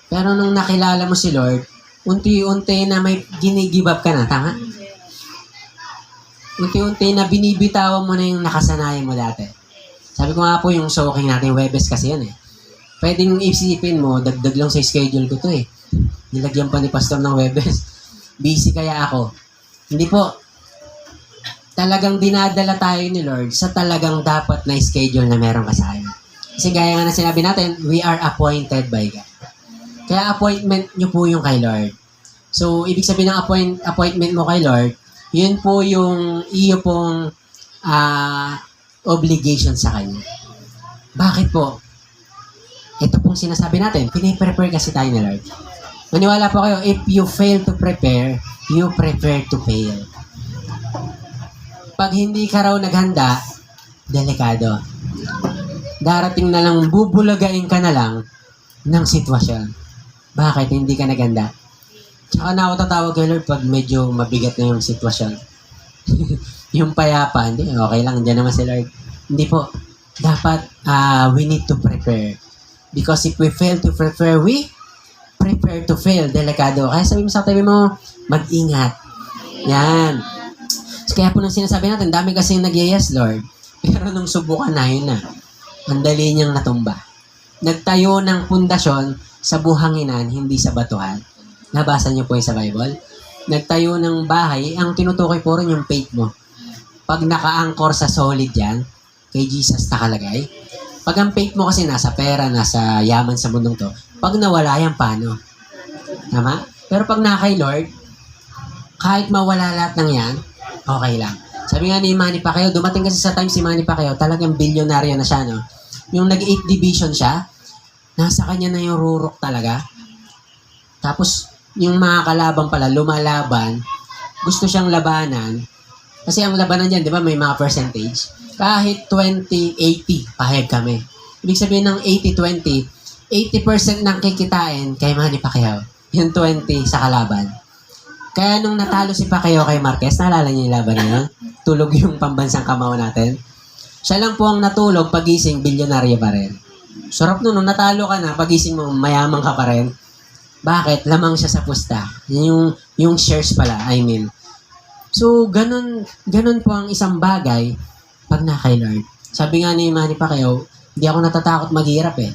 Pero nung nakilala mo si Lord, unti-unti na may gini-give up ka na. Tama? Unti-unti na binibitawan mo na yung nakasanayan mo dati. Sabi ko nga po yung soaking natin, Webes kasi yan eh. Pwedeng isipin mo, dagdag lang sa schedule ko to eh. Nilagyan pa ni Pastor ng Webes. Busy kaya ako. Hindi po. Talagang dinadala tayo ni Lord sa talagang dapat na schedule na meron ka sa kanya. Kasi gaya nga na sinabi natin, we are appointed by God. Kaya appointment nyo po yung kay Lord. So, ibig sabihin ng appointment mo kay Lord, yun po yung iyo pong obligation sa kanya. Bakit po? Ito pong sinasabi natin, piniprepare kasi tayo ni Lord. Maniwala po kayo, if you fail to prepare, you prepare to fail. Pag hindi ka raw naghanda, delikado. Darating na lang, bubulagain ka na lang ng sitwasyon. Bakit? Hindi ka naghanda. Tsaka na ako tatawag kay Lord pag medyo mabigat na yung sitwasyon. Yung payapa, hindi, okay lang, dyan naman si Lord. Hindi po. Dapat, we need to prepare. Because if we fail to prepare, we prepare to fail. Delikado. Kaya sabi mo sa tabi mo, mag-ingat. Yan. Kaya po nang sinasabi natin, dami kasing nag-yes, Lord. Pero nung subukan na, yun na. Ang dali niyang natumba. Nagtayo ng pundasyon sa buhanginan, hindi sa batuhan. Nabasa niyo po yung sa Bible. Nagtayo ng bahay, ang tinutukoy po rin yung faith mo. Pag naka-anchor sa solid yan, kay Jesus nakalagay. Pag ang faith mo kasi nasa pera, nasa yaman sa mundong to, pag nawala yan, paano? Tama? Pero pag naka kay Lord, kahit mawala lahat ng yan, okay lang. Sabi nga ni Manny Pacquiao, dumating kasi sa time si Manny Pacquiao, talagang bilyonaryo na siya, no? Yung nag-8 division siya, nasa kanya na yung rurok talaga. Tapos, yung mga kalaban pala, lumalaban, gusto siyang labanan, kasi ang labanan dyan, di ba, may mga percentage. Kahit 20-80, pahayag kami. Ibig sabihin ng 80-20, 80% ng kikitain kay Manny Pacquiao. Yung 20 sa kalaban. Kaya nung natalo si Pacquiao kay Marquez, naalala niyo yung laban na yun? Tulog yung pambansang kamao natin. Siya lang po ang natulog, pagising, bilyonaryo pa rin. Sarap nun, nung natalo ka na, pagising mo, mayamang ka pa rin. Bakit? Lamang siya sa pusta. Yung shares pala, I mean. So, ganun po ang isang bagay pag na kay Lord. Sabi nga ni Manny Pacquiao, hindi ako natatakot maghirap eh.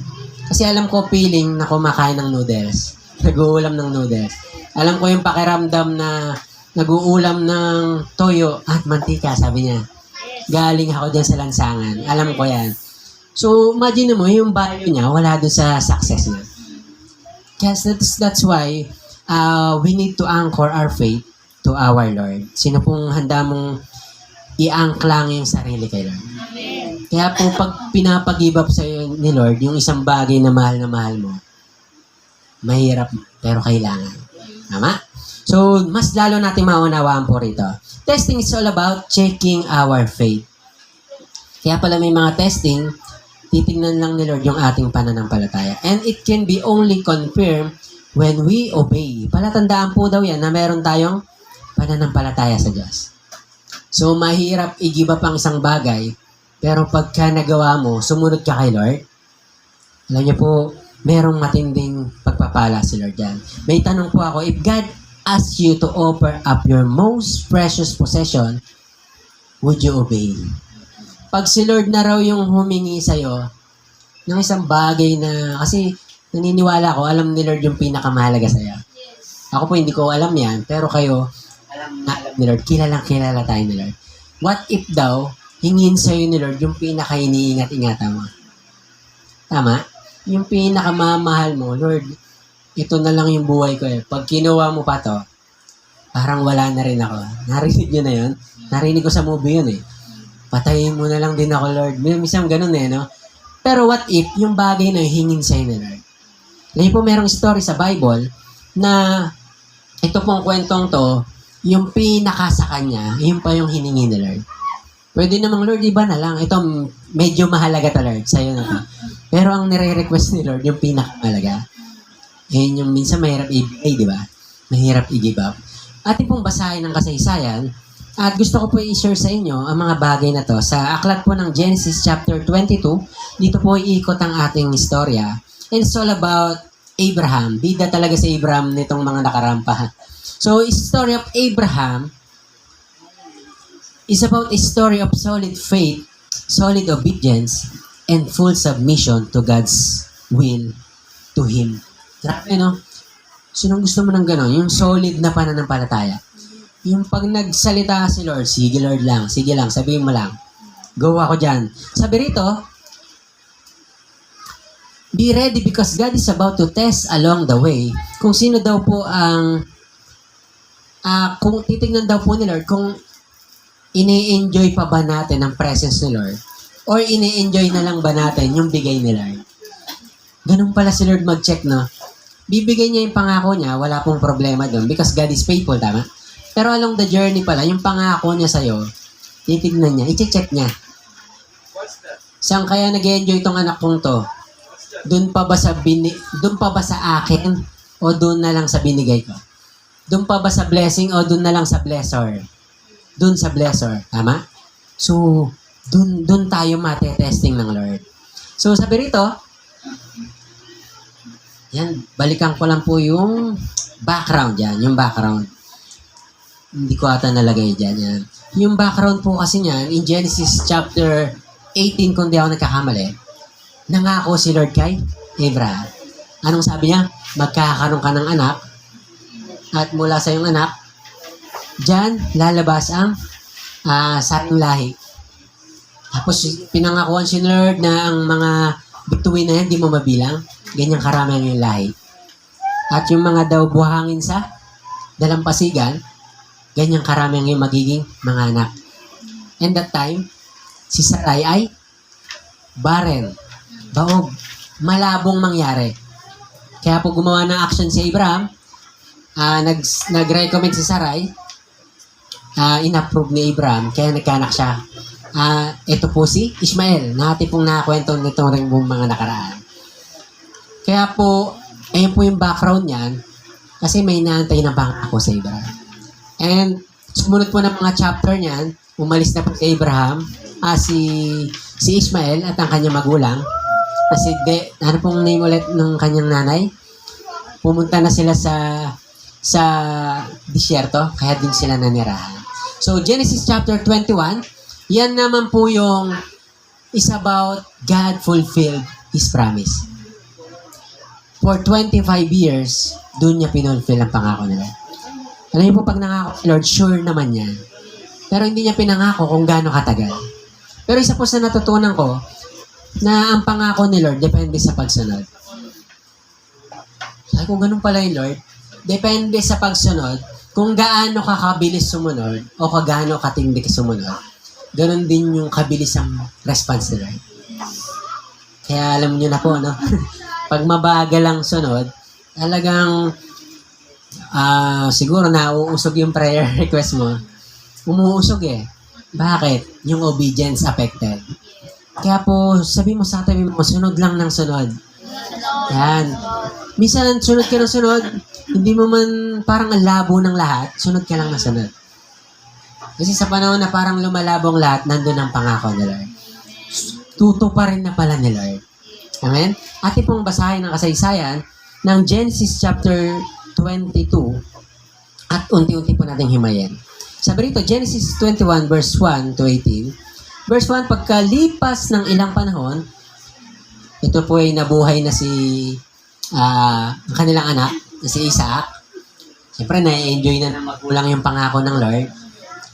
Kasi alam ko feeling na kumakain ng noodles. Nag-uulam ng noodles. Alam ko yung pakiramdam na nag-uulam ng toyo at mantika, sabi niya. Galing ako dyan sa lansangan. Alam ko yan. So, imagine mo, yung value niya, wala doon sa success niya. Yes, that's why we need to anchor our faith to our Lord. Sino pong handa mong i-anklang yung sarili kay Lord? Kaya po pag pinapag-give up sa'yo ni Lord, yung isang bagay na mahal mo, mahirap pero kailangan. Tama? So, mas lalo natin maunawaan po rito. Testing is all about checking our faith. Kaya pala may mga testing, titingnan lang ni Lord yung ating pananampalataya. And it can be only confirmed when we obey. Palatandaan po daw yan na meron tayong pananampalataya sa Diyos. So, mahirap i-give up ang isang bagay, pero pagka nagawa mo, sumunod ka kay Lord, alam niyo po, merong matinding pagpapala si Lord yan. May tanong po ako, if God asks you to offer up your most precious possession, would you obey? Pag si Lord na raw yung humingi sa'yo ng isang bagay na, kasi naniniwala ko, alam ni Lord yung pinakamahalaga sa'yo. Ako po hindi ko alam yan, pero kayo, alam ni Lord, kilala tayo ni Lord. What if daw, hingin sa'yo ni Lord yung pinaka-iniingat-ingatan mo? Tama? Yung pinakamamahal mo, Lord, ito na lang yung buhay ko eh. Pag kinuha mo pa to, parang wala na rin ako. Narinig nyo na yun? Narinig ko sa movie yun eh. Patayin mo na lang din ako, Lord. Minsan ganun eh, no? Pero what if, yung bagay na hingin sa'yo ni Lord? Ngayon po merong story sa Bible na ito pong kwentong to, yung pinaka sa kanya, yun pa yung hiningi ni Lord. Pwede namang, Lord, iba na lang. Ito, medyo mahalaga to, Lord. Sa'yo na to. Pero ang nire-request ni Lord, yung pinakamahalaga. Yan yung minsan mahirap i-ibigay, di ba? Mahirap i-give up. Ating pong basahin ng kasaysayan. At gusto ko po i-share sa inyo ang mga bagay na to. Sa aklat po ng Genesis chapter 22, dito po iikot ang ating istorya. And it's all about Abraham. Bida talaga si Abraham nitong mga nakarampa. So, story of Abraham is about a story of solid faith, solid obedience, and full submission to God's will to Him. Grabe, no? Sinong gusto mo ng gano'n? Yung solid na pananampalataya. Yung pag nagsalita si Lord, sige Lord lang, sige lang, sabihin mo lang. Go ako dyan. Sabi rito, be ready because God is about to test along the way. Kung sino daw po ang, kung titignan daw po ni Lord, kung ini-enjoy pa ba natin ang presence ni Lord? Or ini-enjoy na lang ba natin yung bigay ni Lord? Ganun pala si Lord mag-check, no? Bibigay niya yung pangako niya, wala pong problema doon because God is faithful, tama? Pero along the journey pala, yung pangako niya sa'yo, titignan niya, i-check niya. Saan kaya nag-enjoy tong anak kong to? Doon pa ba sa akin o doon na lang sa binigay ko? Doon pa ba sa blessing o doon na lang sa blesser? Doon sa blesser, tama? So, doon tayo mate-testing ng Lord. So, sabi rito, yan, balikan ko lang po yung background yan, yung background. Hindi ko ata nalagay dyan yan. Yung background po kasi niyan, in Genesis chapter 18, kung di ako nagkakamali, nangako si Lord kay Abraham. Anong sabi niya? Magkakaroon ka ng anak, at mula sa iyong anak, dyan lalabas ang saring lahi. Tapos pinangakuan si Lord na ang mga bituin na yan, di mo mabilang. Ganyang karami yung lahi. At yung mga daw buhangin sa dalampasigan, ganyang karami yung magiging mga anak. And that time, si Sarai ay barren, baog, malabong mangyari. Kaya po gumawa ng action si Abraham, nag-recommend si Sarai, inapprove ni Abraham, kaya nagkanak siya. Ito po si Ishmael, na ating pong nakakwento nitong ring mga nakaraan. Kaya po, ayun po yung background niyan, kasi may inaantay na pangako sa Abraham. And sumunod po ng mga chapter niyan, umalis na po si Abraham, si Ishmael at ang kanyang magulang. Kasi ano pong name ulit ng kanyang nanay? Pumunta na sila sa disyerto, kaya din sila nanirahan. So Genesis chapter 21, yan naman po yung is about God fulfilled His promise. For 25 years, doon niya pinulfill ang pangako nila. Alam niyo po, pag nangako si Lord, sure naman yan. Pero hindi niya pinangako kung gaano katagal. Pero isa po sa natutunan ko, na ang pangako ni Lord, depende sa pagsunod. Sabi ko, ganun pala yung Lord. Depende sa pagsunod, kung gaano ka kabilis sumunod, o gaano katindi ka sumunod, ganun din yung kabilis ang response ni Lord. Kaya alam niyo na po, no? Pag mabagal ang sunod, talagang siguro nauusog yung prayer request mo. Umuusog eh. Bakit? Yung obedience affected. Kaya po, sabi mo sa tabi mo, sunod lang ng sunod. Yan. Minsan, sunod ka ng sunod, hindi mo man parang ang labo ng lahat, sunod ka lang ng sunod. Kasi sa panahon na parang lumalabong lahat, nandun ang pangako ni Lord. Tuto pa rin na pala ni Lord. Amen? Atin pong basahin ng kasaysayan ng Genesis chapter 22 at unti-unti po natin himayin. Sabi rito, Genesis 21 verse 1 to 18. Verse 1, pagkalipas ng ilang panahon, ito po ay nabuhay na ang kanilang anak, na si Isaac. Siyempre, na-enjoy na ng magulang yung pangako ng Lord.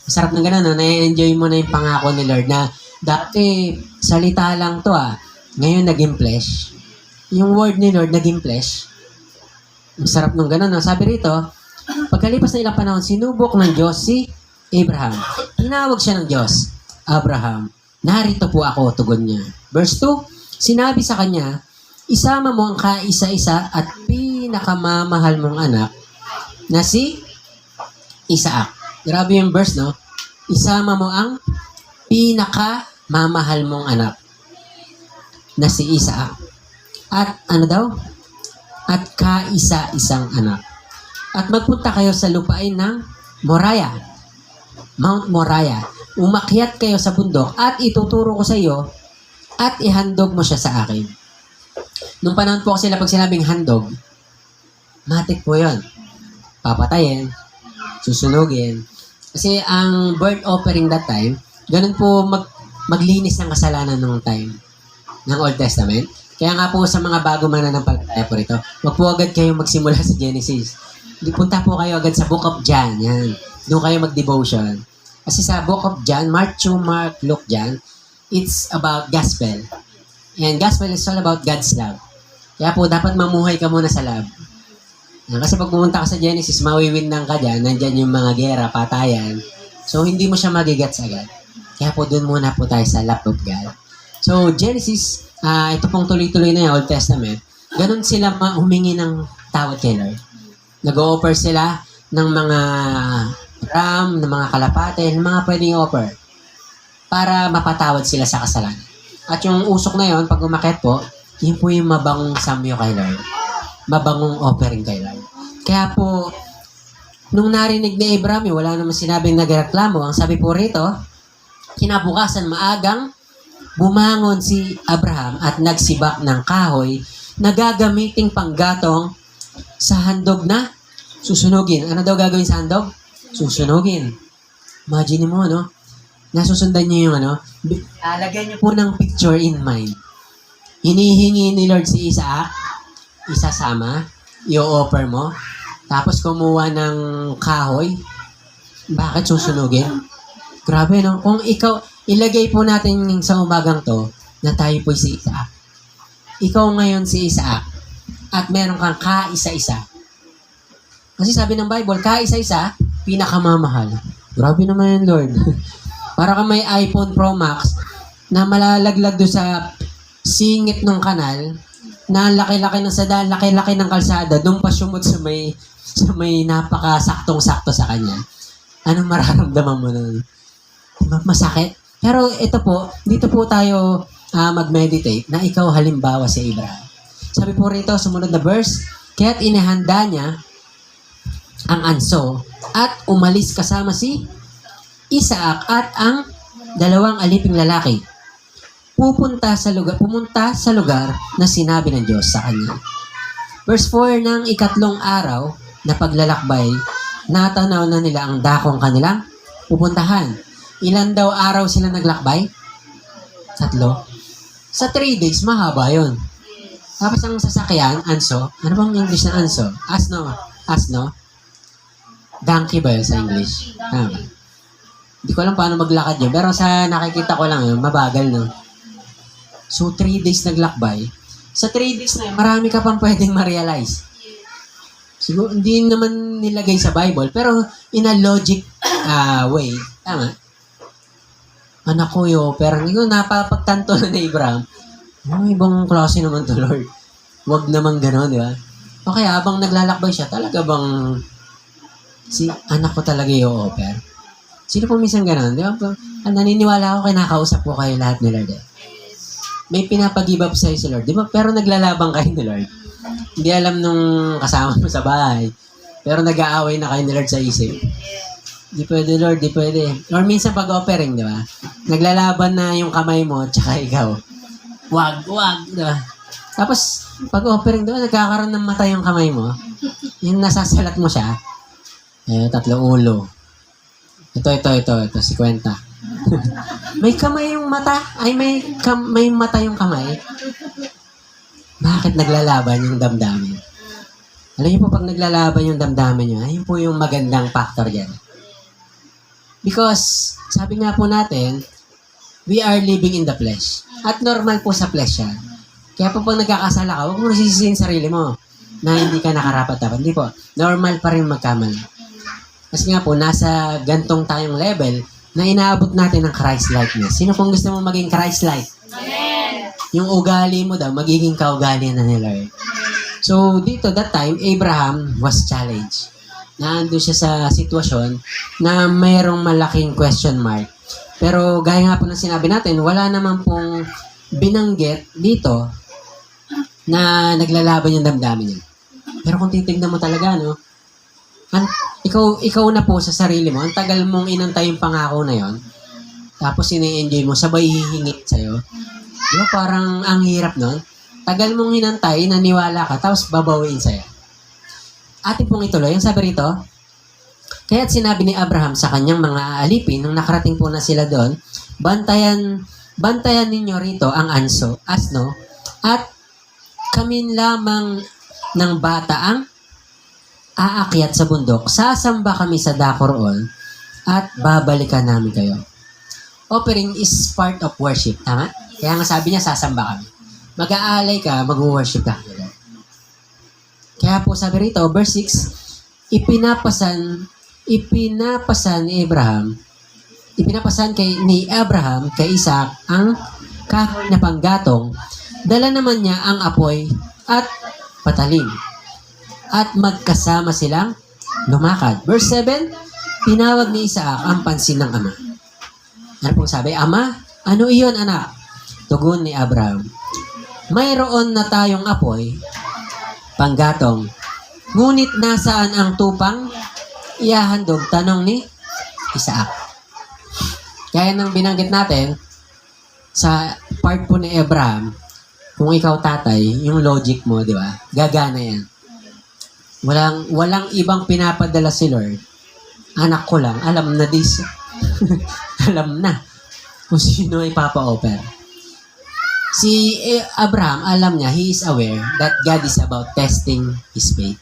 Masarap ng gano'n, no? Na-enjoy mo na yung pangako ni Lord na dati, salita lang to ngayon naging flesh. Yung word ni Lord naging flesh. Masarap ng gano'n, no? Sabi rito, pagkalipas ng ilang panahon, sinubok ng Diyos si Abraham. Tinawag siya ng Diyos, Abraham, narito po ako, tugon niya. Verse 2, sinabi sa kanya, isama mo ang kaisa-isa at pinakamamahal mong anak na si Isaac. Grabe yung verse, no? Isama mo ang pinakamamahal mong anak na si Isaac. At ano daw? At kaisa-isang anak. At magpunta kayo sa lupain ng Moriah, Mount Moriah. Umakyat kayo sa bundok at ituturo ko sa iyo at ihandog mo siya sa akin. Nung panahon po kasi pag sinabing handog, matik po yun. Papatayin, susunugin. Kasi ang burnt offering that time, ganun po maglinis ng kasalanan ng time ng Old Testament. Kaya nga po sa mga bago mananampalataya po rito, wag po agad kayo magsimula sa Genesis. Punta po kayo agad sa Book of John. Yan. Doon kayo mag-devotion. Kasi sa Book of John, Matthew, Mark, Luke, John, it's about gospel. And gospel is all about God's love. Kaya po, dapat mamuhay ka muna sa love. Kasi pag pumunta ka sa Genesis, mawiwindang ka dyan, nandyan yung mga gera, patayan. So, hindi mo siya magigets agad. Kaya po, dun muna po tayo sa love of God. So, Genesis, ito pong tuloy-tuloy na yung Old Testament. Ganun sila humingi ng tawad kay Lord. Nag-o-offer sila ng mga ram, ng mga kalapate, ng mga pwedeng offer para mapatawad sila sa kasalanan. At yung usok na yon, pag umakyat po, yun po yung mabangong samyo kay Lord. Mabangong offering kay Lord. Kaya po, nung narinig ni Abraham, wala naman sinabing nagreklamo. Ang sabi po rito, kinabukasan maagang bumangon si Abraham at nagsibak ng kahoy na gagamiting panggatong sa handog na susunugin. Ano daw gagawin sa handog? Susunugin. Imagine mo, no? Nasusundan niyo yung lagyan niyo po ng picture in mind. Hinihingi ni Lord si Isaac, isasama, i-offer mo, tapos kumuha ng kahoy. Bakit susunugin? Grabe, no? Kung ikaw, ilagay po natin sa umagang to, na tayo po si Isaac. Ikaw ngayon si Isaac, at meron kang kaisa-isa. Kasi sabi ng Bible, kaisa-isa, pinakamamahal. Grabe naman yun, Lord. Para ka may iPhone Pro Max na malalaglag doon sa singit ng kanal na laki-laki ng sada, laki-laki ng kalsada, doon pa sumot sa may napakasaktong-sakto sa kanya. Anong mararamdaman mo nun? Diba, masakit. Pero ito po, dito po tayo mag-meditate na ikaw halimbawa si Abraham. Sabi po rito, sumunod na verse, kaya't inihanda niya ang anso at umalis kasama si Isaac at ang dalawang aliping lalaki. Pumunta sa lugar na sinabi ng Diyos sa kanya. Verse 4, ng ikatlong araw na paglalakbay, natanaw na nila ang dakong kanilang pupuntahan. Ilan daw araw sila naglakbay? 3. Sa 3 days, mahaba yun. Tapos ang sasakyan, anso. Ano bang English na anso? Asno? Donkey ba yun sa English? Hindi ko alam paano maglakad yun. Pero sa nakikita ko lang yun, mabagal, no? So, 3 days naglakbay. Sa 3 days na yun, marami ka pang pwedeng ma-realize. Siguro, hindi naman nilagay sa Bible, pero in a logic way, tama? Anak ko yun, pero hindi ko napapagtanto na ni Abraham. Ibang klase naman to, Lord. Huwag naman gano'n, di ba? O kaya, habang naglalakbay siya, talaga bang si anak ko talaga yung offer? Sino po minsan gano'n? Di ba? Naniniwala ako, kinakausap ko kayo lahat ni Lord. May pinapag-give up sa'yo si Lord. Di ba? Pero naglalabang kayo ni Lord. Hindi alam nung kasama mo sa bahay. Pero nag-aaway na kayo ni Lord sa isip. Di pwede, Lord. Di pwede. Or minsan pag-offering, di ba? Naglalaban na yung kamay mo tsaka ikaw. Wag. Di ba? Tapos, pag-offering, di ba? Nagkakaroon ng mata yung kamay mo. Yung nasasalat mo siya. 3 ulo. Ito, 50. May kamay yung mata. Ay, may mata yung kamay. Bakit naglalaban yung damdamin? Alam niyo po, pag naglalaban yung damdamin nyo, ayun po yung magandang factor dyan. Because, sabi nga po natin, we are living in the flesh. At normal po sa flesh yan. Kaya po pag nagkakasala ka, huwag mo nasisisihin sarili mo na hindi ka nakarapat-dapat. Hindi po. Normal pa rin magkamali. Kasi nga po, nasa gantong tayong level na inaabot natin ng Christ-likeness. Sino pong gusto mo maging Christ-like? Amen! Yung ugali mo daw, magiging kaugali na ni Lord. So, dito, that time, Abraham was challenged. Naandun siya sa sitwasyon na mayroong malaking question mark. Pero, gaya nga po ng sinabi natin, wala naman pong binanggit dito na naglalaban yung damdamin niya. Pero kung titignan mo talaga, no, ikaw na po sa sarili mo, ang tagal mong inantay yung pangako na yon, tapos ini-enjoy mo, sabay hihingit sa'yo. Di ba parang ang hirap nun? Tagal mong hinantay, naniwala ka, tapos babawiin sa'yo. Atin pong ituloy, yung sabi rito, kaya't sinabi ni Abraham sa kanyang mga alipin, nung nakarating po na sila doon, bantayan ninyo rito ang asno, at kami lamang ng bata ang aakyat sa bundok, sasamba kami sa dako roon, at babalikan namin kayo. Offering is part of worship, tama? Kaya nga sabi niya, sasamba kami. Mag-aalay ka, mag-worship ka. Kaya po sabi rito, verse 6, ipinapasan ni Abraham kay Isaac ang kahoy na panggatong, dala naman niya ang apoy at patalim. At magkasama silang lumakad. Verse 7, tinawag ni Isaac ang pansin ng ama. Ano pong sabi? Ama, ano iyon anak? Tugon ni Abraham, mayroon na tayong apoy, panggatong. Ngunit nasaan ang tupang ihahandog? Tanong ni Isaac. Kaya nang binanggit natin, sa part po ni Abraham, kung ikaw tatay, yung logic mo, di ba? Gagana yan. Walang ibang pinapadala si Lord. Anak ko lang, alam na this. Alam na kung sino ay papa-offer. Si Abraham, alam niya, he is aware that God is about testing his faith.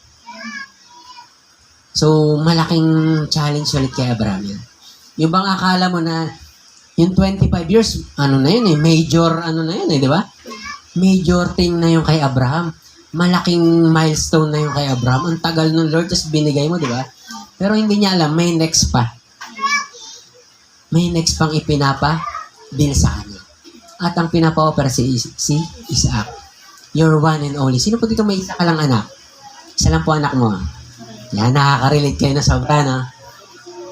So, malaking challenge ulit kay Abraham yan. Yung bang akala mo na yung 25 years, major di ba? Major thing na yung kay Abraham. Malaking milestone na yung kay Abraham. Ang tagal ng Lord, just binigay mo, di ba? Pero hindi niya alam, may next pa. May next pang ipinapa-deal sa kanya. At ang pinapa-offer si Isaac. Your one and only. Sino po dito may isa ka lang anak? Isa lang po anak mo. Yan, nakaka-relate kayo na sobra, no?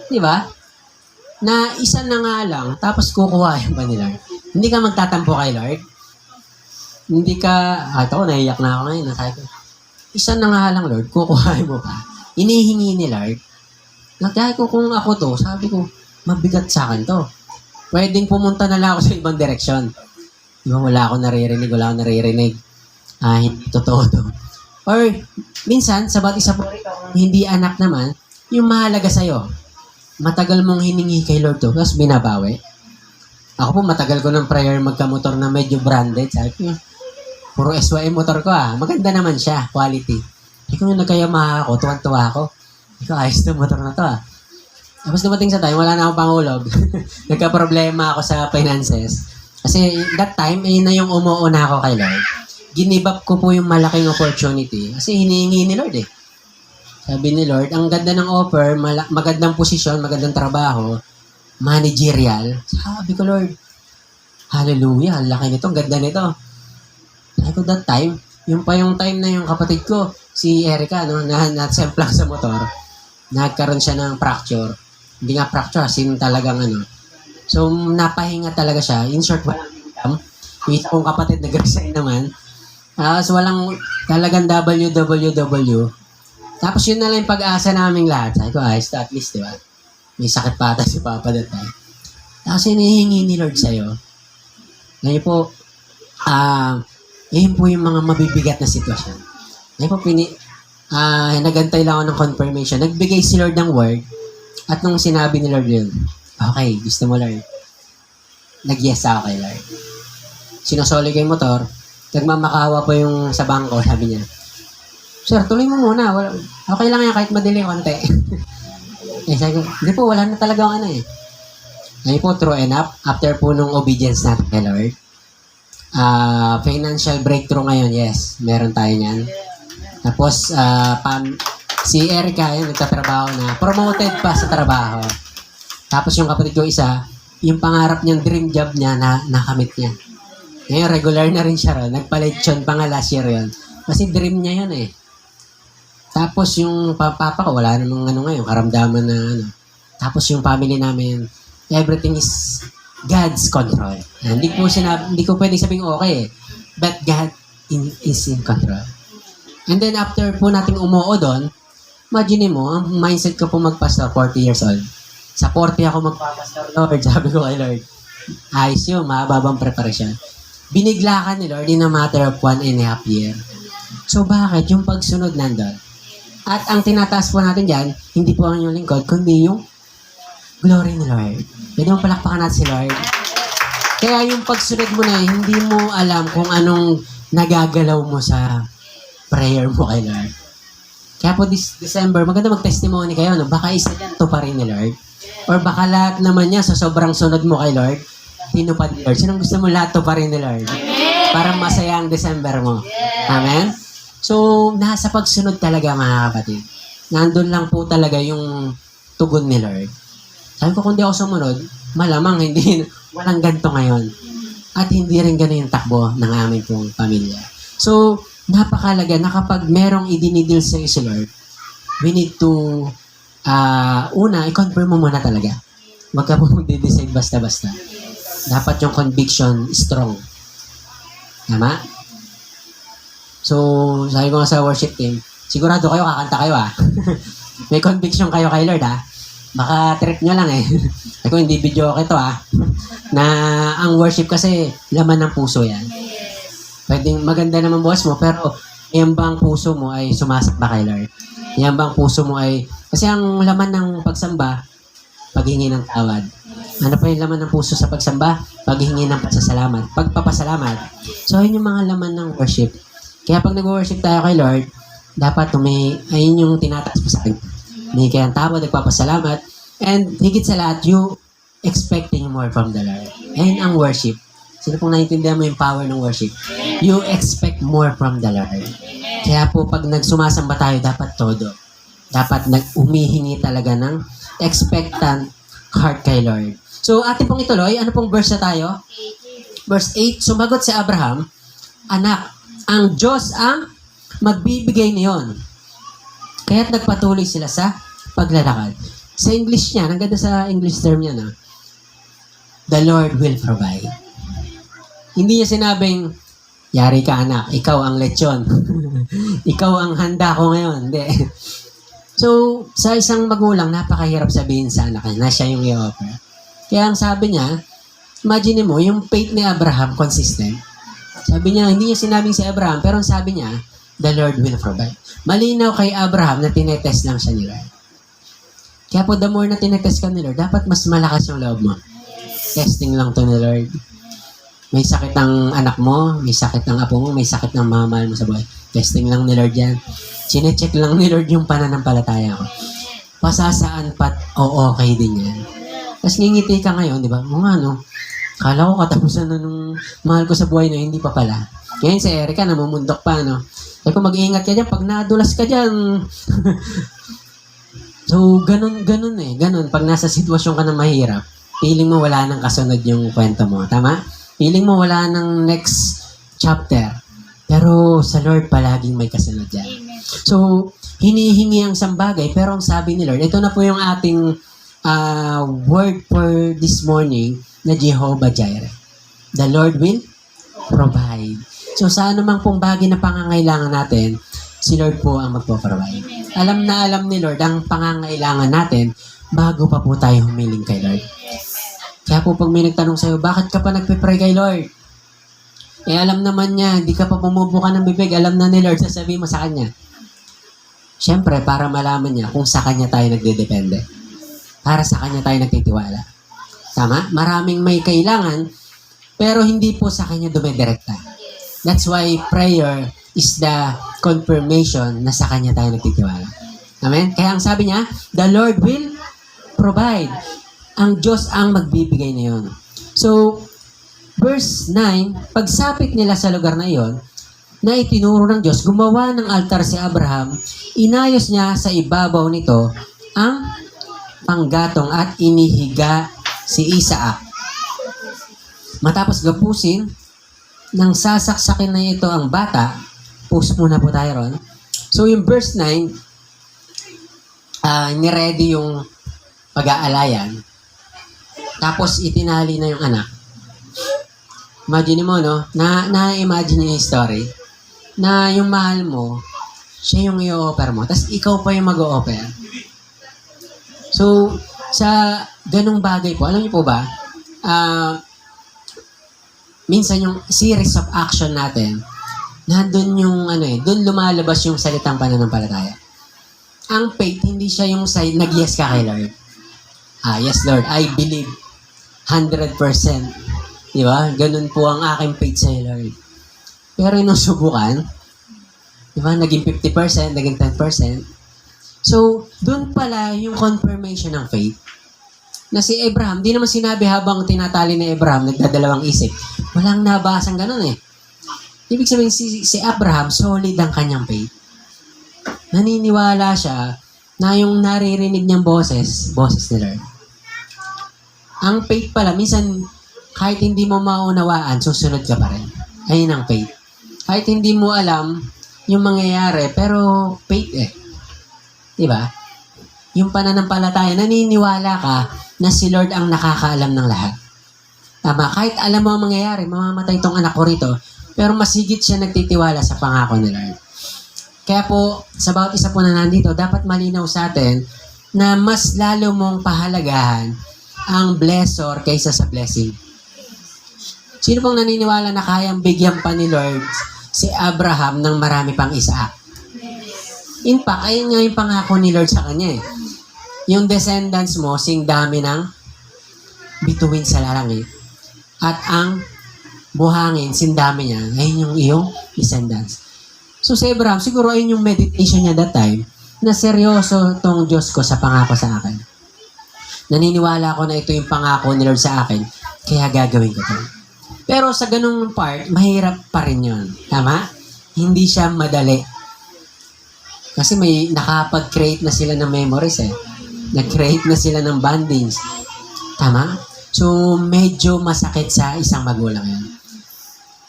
Di ba? Na isa na nga lang, tapos kukuhain pa ni Lord. Hindi ka magtatampo kay Lord. Hindi ka, ito ko, naiyak na ako ngayon. Nasabi ko, isa na nga lang, Lord, kukuhain mo pa. Inihingi ni Lord. Nagkaya ko kung ako to, sabi ko, mabigat sa akin to. Pwedeng pumunta na lang ako sa ibang direksyon. Di ba, wala akong naririnig. Hindi totoo to. Or, minsan, sa bawat isa po, hindi anak naman, yung mahalaga sa'yo. Matagal mong hiningi kay Lord to, tapos binabawi. Ako po, matagal ko ng prayer magkamotor na medyo branded. Sabi ko, puro SYM motor ko maganda naman siya, quality. Sabi ko, nagkayamaha ako, tuwan-tuwa ako. Sabi ko, ayos na motor na to Tapos dumating sa time, wala na akong pangulog. Nagka-problema ako sa finances. Kasi that time, ayun na yung umuuna ako kay Lord. Ginibap ko po yung malaking opportunity. Kasi hinihingi ni Lord Sabi ni Lord, ang ganda ng offer, magandang posisyon, magandang trabaho, managerial. Sabi ko, Lord, hallelujah, ang laki nito, ang ganda nito. Sabi ko that time, yung time na yung kapatid ko, si Erica, na-semplang sa motor, nagkaroon siya ng fracture. Hindi nga fracture, talagang So, napahinga talaga siya. In short, walang income. Yung isa kong kapatid, nag-resign naman. So, walang talagang WWW. Tapos yun na lang yung pag-asa naming lahat. Sabi ko, ayos to at least, di ba? May sakit pa ata si Papa that time. Tapos hinihingi ni Lord sa'yo. Ngayon po, yun po yung mga mabibigat na sitwasyon. Ngayon po, nagantay lang ako ng confirmation. Nagbigay si Lord ng word. At nung sinabi ni Lord yun, okay, gusto mo Lord. Nag-yes ako kay Lord. Sinusoli ko yung motor. Nagmamakawa po yung sa bangko, sabi niya. Sir, tuloy mo muna. Okay lang yan kahit madili konti. Sabi ko, hindi po, wala na talaga ang Ngayon po, true enough, after po nung obedience natin kay Lord, financial breakthrough ngayon, yes, meron tayo niyan. Tapos, si Erica, yun, nagtatrabaho na, promoted pa sa trabaho. Tapos yung kapatid ko isa, yung pangarap niyang dream job niya, nakamit niya. Ngayon, regular na rin siya ron. Nagpa-lechon pa nga last year yun. Kasi dream niya yun Tapos yung papa ko, wala namang ngayon, karamdaman na Tapos yung family namin, everything is God's control. Hindi ko pwedeng sabing okay but God is in control. And then after po nating umuo doon, imagine mo, ang mindset ko po magpastor, 40 years old. Sa 40 ako magpapastor, Lord, sabi ko kay Lord, ayos yun, mahababang preparation. Binigla ka ni Lord in a matter of 1.5 year. So bakit? Yung pagsunod nandun. At ang tinataas po natin dyan, hindi po ang inyong lingkod, kundi yung glory ni Lord. Pwede mo palakpakan natin si Lord. Kaya yung pagsunod mo na, hindi mo alam kung anong nagagalaw mo sa prayer mo kay Lord. Kaya po this December, maganda mag-testimony kayo. Baka isa yan, to pa rin ni Lord. Or baka lahat naman niya sa sobrang sunod mo kay Lord, tinupad ni Lord. Sinong gusto mo lahat to pa rin ni Lord? Para masaya ang December mo. Amen? So, nasa pagsunod talaga mga kapatid. Nandun lang po talaga yung tugon ni Lord. Sabi ko, kung di ako sumunod, malamang walang ganito ngayon. At hindi rin gano'n yung takbo ng aming pong pamilya. So, napakalaga na kapag merong idinidil sa si Lord, we need to, i-confirm mo muna talaga. Huwag ka po mag-decide basta-basta. Dapat yung conviction strong. Tama? So, sabi ko nga sa worship team, sigurado kayo, kakanta kayo May conviction kayo kay Lord Baka trip nyo lang Ako hindi video okay to na ang worship kasi laman ng puso yan. Pwedeng maganda naman bukas mo, pero yan ba ang puso mo ay sumasamba kay Lord? Yan ba ang puso mo ay, kasi ang laman ng pagsamba, paghingi ng tawad. Ano pa yung laman ng puso sa pagsamba? Paghingi ng pasasalamat, pagpapasalamat. So, yun yung mga laman ng worship. Kaya pag nag-worship tayo kay Lord, dapat ayun yung tinataas mo sa akin. May kayang tawad, nagpapasalamat, and higit sa lahat, you expecting more from the Lord. Ayun ang worship. Sino pong naiintindihan mo yung power ng worship? You expect more from the Lord. Kaya po, pag nagsumasamba tayo, dapat todo. Dapat umihingi talaga ng expectant heart kay Lord. So, atin pong ituloy, ano pong verse na tayo? Verse 8, sumagot si Abraham, anak, ang Diyos ang magbibigay niyon. Kaya't nagpatuloy sila sa paglalakad. Sa English niya, ang ganda sa English term niya na, the Lord will provide. Hindi niya sinabing, yari ka anak, ikaw ang lechon. Ikaw ang handa ko ngayon. Hindi. So, sa isang magulang, napakahirap sabihin sa anak niya na siya yung i-offer. Kaya ang sabi niya, imagine mo, yung faith ni Abraham consistent. Sabi niya, hindi niya sinabing si Abraham, pero ang sabi niya, the Lord will provide. Malinaw kay Abraham na tinetest lang siya ni Lord. Kaya po, the more na tinetest ka ni Lord, dapat mas malakas yung loob mo. Testing lang to ni Lord. May sakit ang anak mo, may sakit ang apo mo, may sakit ng mamahal mo sa buhay. Testing lang ni Lord yan. Sinecheck lang ni Lord yung pananampalataya ko. Pasasaan pat, okay din yan. Tapos ngingiti ka ngayon, di ba? Mga ano, kala ko katapusan na nung mahal ko sa buhay na hindi pa pala. Ngayon si Erica, namumundok pa, no? Kaya kung mag-iingat ka dyan, pag nadulas ka dyan. So, ganun eh. Ganun. Pag nasa sitwasyon ka na mahirap, feeling mo wala nang kasunod yung kwento mo. Tama? Feeling mo wala nang next chapter. Pero sa Lord, palaging may kasunod yan. So, hinihingi ang isang bagay, pero ang sabi ni Lord, ito na po yung ating word for this morning na Jehovah Jireh. The Lord will provide. So, sa anumang pong bagay na pangangailangan natin, si Lord po ang magpo-provide. Alam na alam ni Lord ang pangangailangan natin bago pa po tayo humiling kay Lord. Kaya po pag may nagtanong sa'yo, bakit ka pa nagpe-pray kay Lord? Eh alam naman niya, hindi ka pa bumubuka ng bibig, alam na ni Lord, sasabihin mo sa Kanya. Siyempre, para malaman niya kung sa Kanya tayo nagdedepende. Para sa Kanya tayo nagtitiwala. Tama? Maraming may kailangan, pero hindi po sa Kanya dumidirekta. That's why prayer is the confirmation na sa Kanya tayo nagtitiwala. Amen? Kaya ang sabi niya, the Lord will provide. Ang Diyos ang magbibigay na yun. So, verse 9, pagsapit nila sa lugar na iyon, na itinuro ng Diyos, gumawa ng altar si Abraham, inayos niya sa ibabaw nito ang panggatong at inihiga si Isaac. Matapos gapusin, nang sasaksakin na ito ang bata, post muna po tayo ron. So yung verse 9, niready yung pag-aalayan. Tapos itinali na yung anak. Imagine mo, no? Na-imagine yung story na yung mahal mo, siya yung i-offer mo. Tapos ikaw pa yung mag-o-offer. So, sa ganung bagay po, alam niyo po ba, minsan yung series of action natin, nandun yung, dun lumalabas yung salitang pananampalataya. Ang faith, hindi siya yung side, nag-yes ka kay Lord. Yes Lord, I believe 100%. Diba? Ganun po ang aking faith sa Lord. Pero yung subukan, diba? Naging 50%, naging 10%. So, dun pala yung confirmation ng faith. Na si Abraham, di naman sinabi habang tinatali ni Abraham, nagdadalawang isip. Walang nabasang ganun eh. Ibig sabihin, si Abraham, solid ang kanyang faith. Naniniwala siya na yung naririnig niyang boses ni Lord. Ang faith pala, minsan, kahit hindi mo maunawaan, susunod ka pa rin. Ayun ang faith. Kahit hindi mo alam yung mangyayari, pero faith eh. Diba? Yung pananampalataya, naniniwala ka na si Lord ang nakakaalam ng lahat. Tama, kahit alam mo ang mangyayari, mamamatay itong anak ko rito, pero mas higit siya nagtitiwala sa pangako ni Lord. Kaya po, sa bawat isa po na nandito, dapat malinaw sa atin na mas lalo mong pahalagahan ang blessor kaysa sa blessing. Sino pong naniniwala na kayang bigyan pa ni Lord si Abraham ng marami pang Isaac? In fact, ayun nga yung pangako ni Lord sa kanya eh. Yung descendants mo, sing dami ng bituin sa langit. At ang buhangin, sing dami niya, ayun yung iyong descendants. So si Abraham, siguro ayun yung meditation niya that time, na seryoso tong Diyos ko sa pangako sa akin. Naniniwala ko na ito yung pangako ni Lord sa akin, kaya gagawin ko ito. Pero sa ganung part, mahirap pa rin yun. Tama? Hindi siya madali. Kasi may nakapag-create na sila ng memories eh. Nag-create na sila ng bondings. Tama? So, medyo masakit sa isang magulang yan.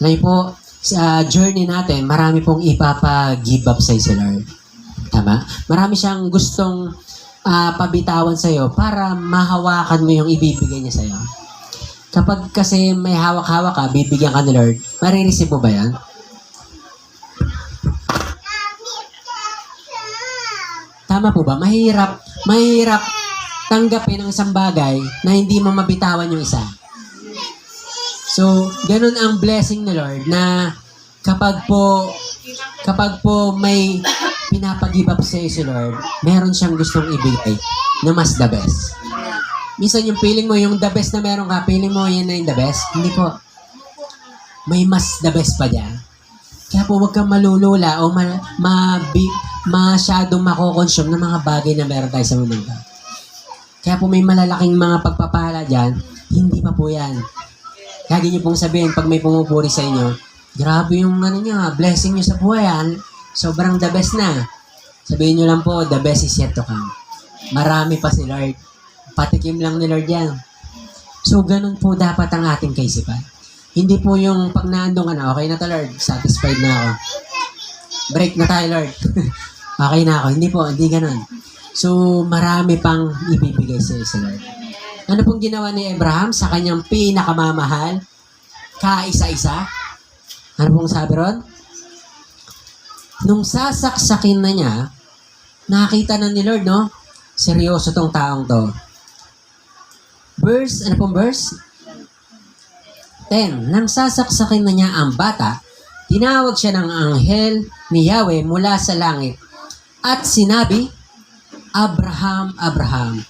Ngayon po, sa journey natin, marami pong ipapa-give up sa si Lord. Tama? Marami siyang gustong pabitawan sa'yo para mahawakan mo yung ibibigay niya sa'yo. Kapag kasi may hawak-hawak ka, bibigyan ka ni Lord, marireceive mo ba yan? Tama po ba? Mahirap tanggapin ang isang bagay na hindi mo mabitawan yung isa. So, ganun ang blessing ni Lord na kapag po may pinapag-give up sa'yo si Lord, meron siyang gustong ibigay na mas the best. Minsan yung feeling mo, yung the best na meron ka, feeling mo yan na yung the best. Hindi po. May mas the best pa dyan. Kaya po huwag kang malulula o masyadong mako-consume ng mga bagay na meron tayo sa mundo. Kaya po may malalaking mga pagpapala dyan, hindi pa po yan. Lagi niyo pong sabihin, pag may pumupuri sa inyo, grabe yung blessing niyo sa buhay, sobrang the best na. Sabihin niyo lang po, the best is yet to come. Marami pa si Lord. Patikim lang ni Lord yan. So, ganun po dapat ang ating kaisipan. Hindi po yung pag naandong ka na, okay na to Lord, satisfied na ako. Break na tayo Lord. Okay na ako. Hindi po, hindi ganun. So, marami pang ibibigay sa Lord. Ano pong ginawa ni Abraham sa kanyang pinakamamahal? Kaisa-isa? Ano pong sabi ron? Nung sasaksakin na niya, nakita na ni Lord, no? Seryoso tong taong to. Ano pong verse? 10. Nang sasaksakin na niya ang bata, tinawag siya ng anghel ni Yahweh mula sa langit at sinabi, Abraham, Abraham.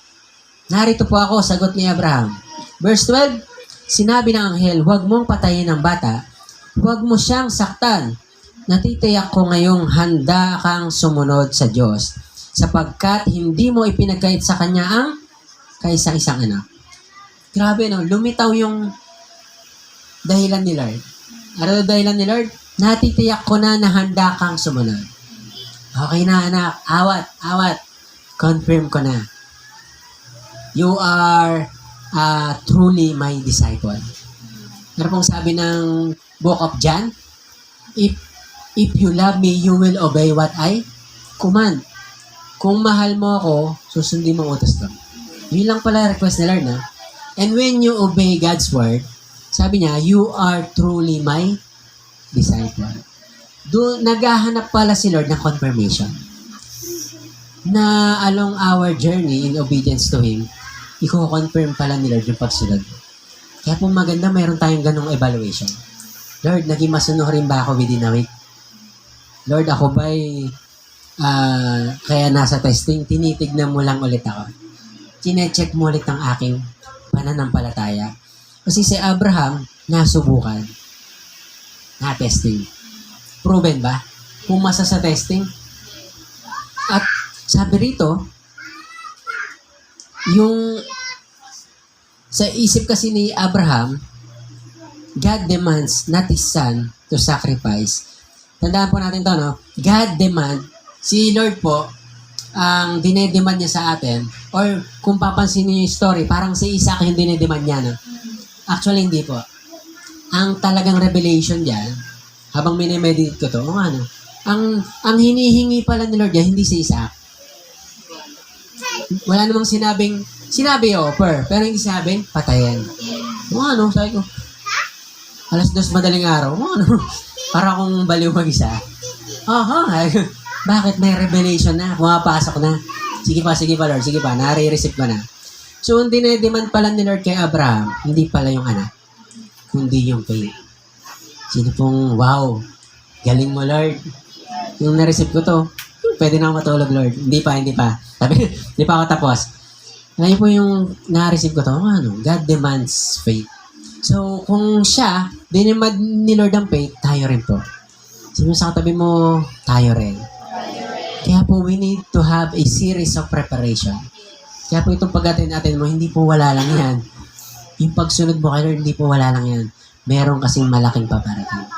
Narito po ako, sagot ni Abraham. Verse 12, sinabi ng anghel, huwag mong patayin ang bata, huwag mo siyang saktan. Natitiyak ko ngayong handa kang sumunod sa Diyos, sapagkat hindi mo ipinagkait sa kanya ang kaisa-isang anak. Grabe, no? Lumitaw yung dahilan ni Lord. Ano dahilan ni Lord? Natitiyak ko na handa kang sumunod. Okay na, anak. Awat. Confirm ko na. You are truly my disciple. Ano pong sabi ng Book of John? If you love me, you will obey what I command. Kung mahal mo ako, susundin mo utos ko. Yun lang pala request ni Lord, na. And when you obey God's word, sabi niya, you are truly my disciple. Naghahanap pala si Lord ng confirmation. Na along our journey in obedience to Him, i-confirm pala ni Lord yung pagsunod. Kaya po maganda, mayroon tayong ganong evaluation. Lord, naging masunurin ba ako within a week? Lord, ako ba'y kaya nasa testing, tinitignan mo lang ulit ako. Chinecheck mo ulit ang aking pananampalataya. Kasi si Abraham, nasubukan. Na-testing. Proven ba? Pumasa sa testing. At sabi rito, yung sa isip kasi ni Abraham, God demands not His son to sacrifice. Tandaan po natin to, no? God demand, si Lord po, ang dinedemand niya sa atin, or kung papansin niyo yung story, parang si Isaac yung dinedemand niya, no? Actually, hindi po. Ang talagang revelation diyan, habang minemeditate ko to, ano, ang hinihingi pala ni Lord yan, hindi si Isaac. Wala namang sinabi offer, pero hindi sinabing patayin. Ano, sabi ko, 2:00 madaling araw, ano, para akong baliw mag-isa. Bakit may revelation na? Pumapasok na. Sige pa Lord, sige pa, nare-receive ko na. So, ang dinedemand pala ni Lord kay Abraham, hindi pala yung anak, kundi yung faith. Sino pong, wow, galing mo Lord. Yung na-receive ko to, pwede na ako matulog Lord. Hindi pa. Sabi, hindi pa ako tapos. Ngayon po yung na-receive ko to, God demands faith. So, kung siya, dinemand ni Lord ang faith, tayo rin po. Sino sa katabi mo, tayo rin. Kaya po, we need to have a series of preparation. Kaya po itong pag-attend natin mo, hindi po wala lang yan. Yung pagsunod mo kay Lord, hindi po wala lang yan. Meron kasing malaking paparating.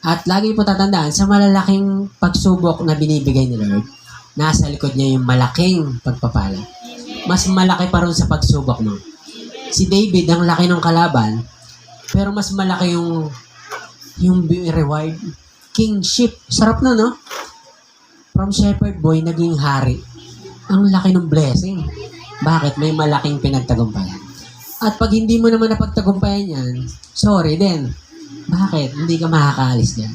At lagi po tatandaan, sa malalaking pagsubok na binibigay ni Lord, nasa likod niya yung malaking pagpapala. Mas malaki pa rin sa pagsubok mo. Si David, ang laki ng kalaban, pero mas malaki yung reward. Kingship. Sarap na, no? From shepherd boy, naging hari. ang laki ng blessing. Bakit? May malaking pinagtagumpayan. At pag hindi mo naman napagtagumpayan yan, sorry din. Bakit? Hindi ka makakaalis dyan.